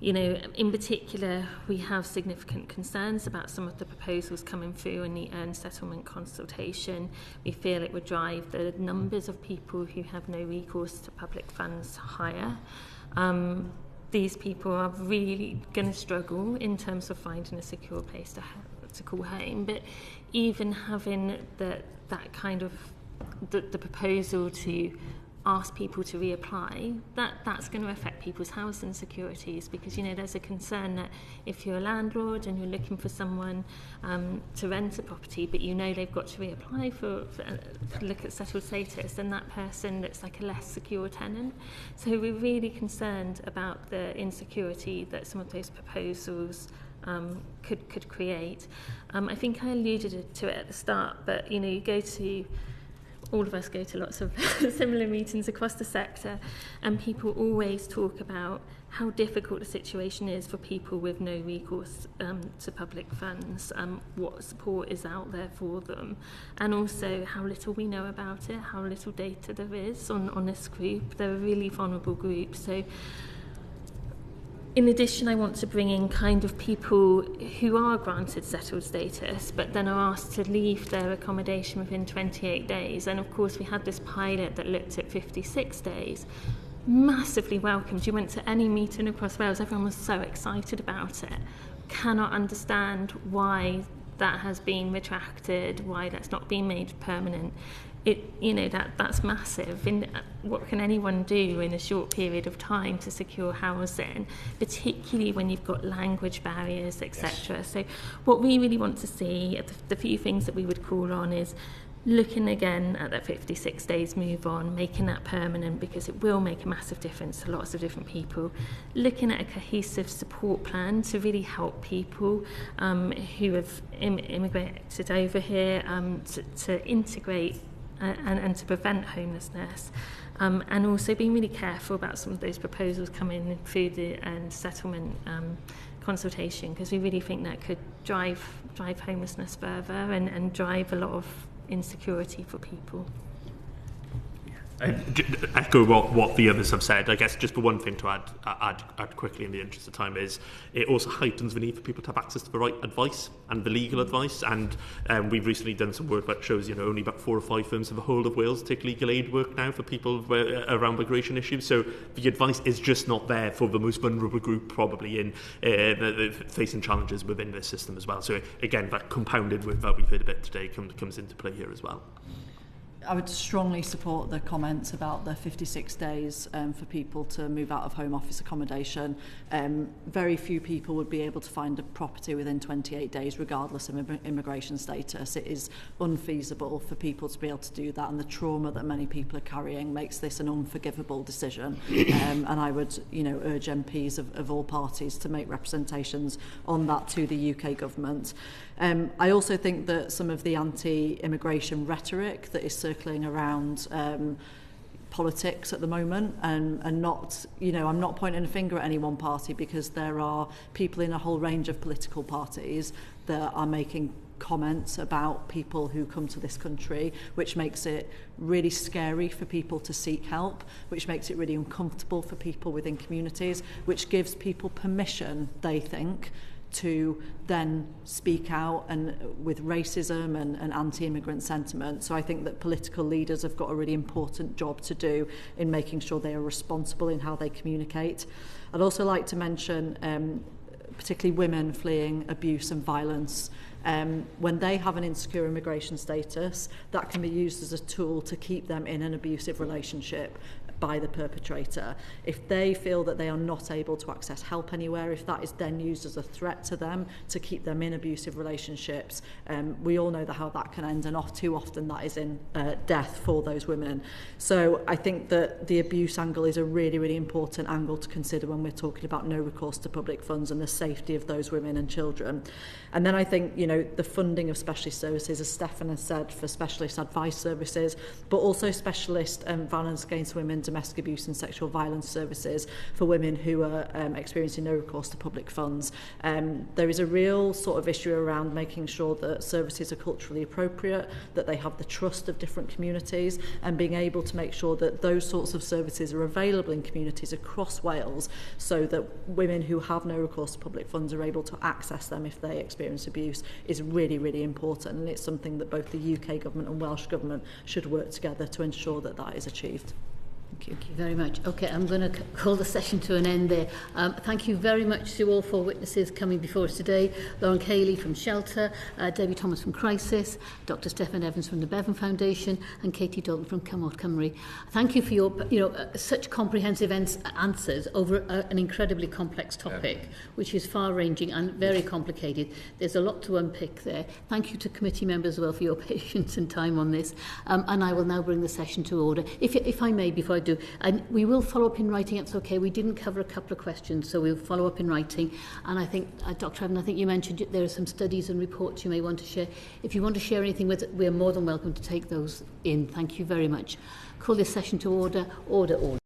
In particular, we have significant concerns about some of the proposals coming through in the earned settlement consultation. We feel it would drive the numbers of people who have no recourse to public funds higher. These people are really going to struggle in terms of finding a secure place to call home. But even having that kind of the proposal to ask people to reapply, that's going to affect people's housing securities, because there's a concern that if you're a landlord and you're looking for someone to rent a property, but they've got to reapply for look at settled status, then that person looks like a less secure tenant. So we're really concerned about the insecurity that some of those proposals could create. I think I alluded to it at the start, but all of us go to lots of similar meetings across the sector, and people always talk about how difficult the situation is for people with no recourse to public funds, what support is out there for them, and also how little we know about it, how little data there is on this group. They're a really vulnerable group. So in addition, I want to bring in kind of people who are granted settled status but then are asked to leave their accommodation within 28 days. And of course, we had this pilot that looked at 56 days. Massively welcomed. You went to any meeting across Wales, everyone was so excited about it. Cannot understand why that has been retracted, why that's not been made permanent. That's massive. What can anyone do in a short period of time to secure housing, particularly when you've got language barriers, etc. Yes. So what we really want to see, the few things that we would call on, is looking again at that 56 days move on, making that permanent, because it will make a massive difference to lots of different people. Looking at a cohesive support plan to really help people who have immigrated over here to integrate and to prevent homelessness, and also being really careful about some of those proposals coming through the settlement consultation, because we really think that could drive homelessness further and drive a lot of insecurity for people. Echo what the others have said. I guess just the one thing to add quickly in the interest of time is it also heightens the need for people to have access to the right advice and the legal advice. And we've recently done some work that shows only about 4 or 5 firms in the whole of Wales take legal aid work now for people around migration issues. So the advice is just not there for the most vulnerable group, probably in facing challenges within this system as well. So again, that compounded with that we've heard a bit today comes into play here as well. I would strongly support the comments about the 56 days for people to move out of home office accommodation. Very few people would be able to find a property within 28 days regardless of immigration status. It is unfeasible for people to be able to do that, and the trauma that many people are carrying makes this an unforgivable decision. And I would urge MPs of all parties to make representations on that to the UK government. I also think that some of the anti-immigration rhetoric that is circling around politics at the moment, and not, you know, I'm not pointing a finger at any one party, because there are people in a whole range of political parties that are making comments about people who come to this country, which makes it really scary for people to seek help, which makes it really uncomfortable for people within communities, which gives people permission, they think, to then speak out and with racism and anti-immigrant sentiment. So I think that political leaders have got a really important job to do in making sure they are responsible in how they communicate. I'd also like to mention particularly women fleeing abuse and violence. When they have an insecure immigration status, that can be used as a tool to keep them in an abusive relationship by the perpetrator. If they feel that they are not able to access help anywhere, if that is then used as a threat to them to keep them in abusive relationships, we all know how that can end, and too often that is in death for those women. So I think that the abuse angle is a really, really important angle to consider when we're talking about no recourse to public funds and the safety of those women and children. And then I think, you know, the funding of specialist services, as Steffan has said, for specialist advice services, but also specialist violence against women, domestic abuse and sexual violence services for women who are experiencing no recourse to public funds. There is a real sort of issue around making sure that services are culturally appropriate, that they have the trust of different communities, and being able to make sure that those sorts of services are available in communities across Wales, so that women who have no recourse to public funds are able to access them if they experience abuse, is really, really important. And it's something that both the UK government and Welsh government should work together to ensure that that is achieved. Thank you very much. Okay, I'm going to call the session to an end there. Thank you very much to all four witnesses coming before us today. Lauren Caley from Shelter, Debbie Thomas from Crisis, Dr Steffan Evans from the Bevan Foundation, and Katie Dalton from Cymorth, Cymru. Thank you for your such comprehensive answers over an incredibly complex topic, which is far-ranging and very complicated. There's a lot to unpick there. Thank you to committee members as well for your patience and time on this. And I will now bring the session to order. If I may, before I do, and we will follow up in writing. It's okay. We didn't cover a couple of questions, so we'll follow up in writing. And I think, Dr. Evan, I think you mentioned there are some studies and reports you may want to share. If you want to share anything with it, we are more than welcome to take those in. Thank you very much. Call this session to order. Order.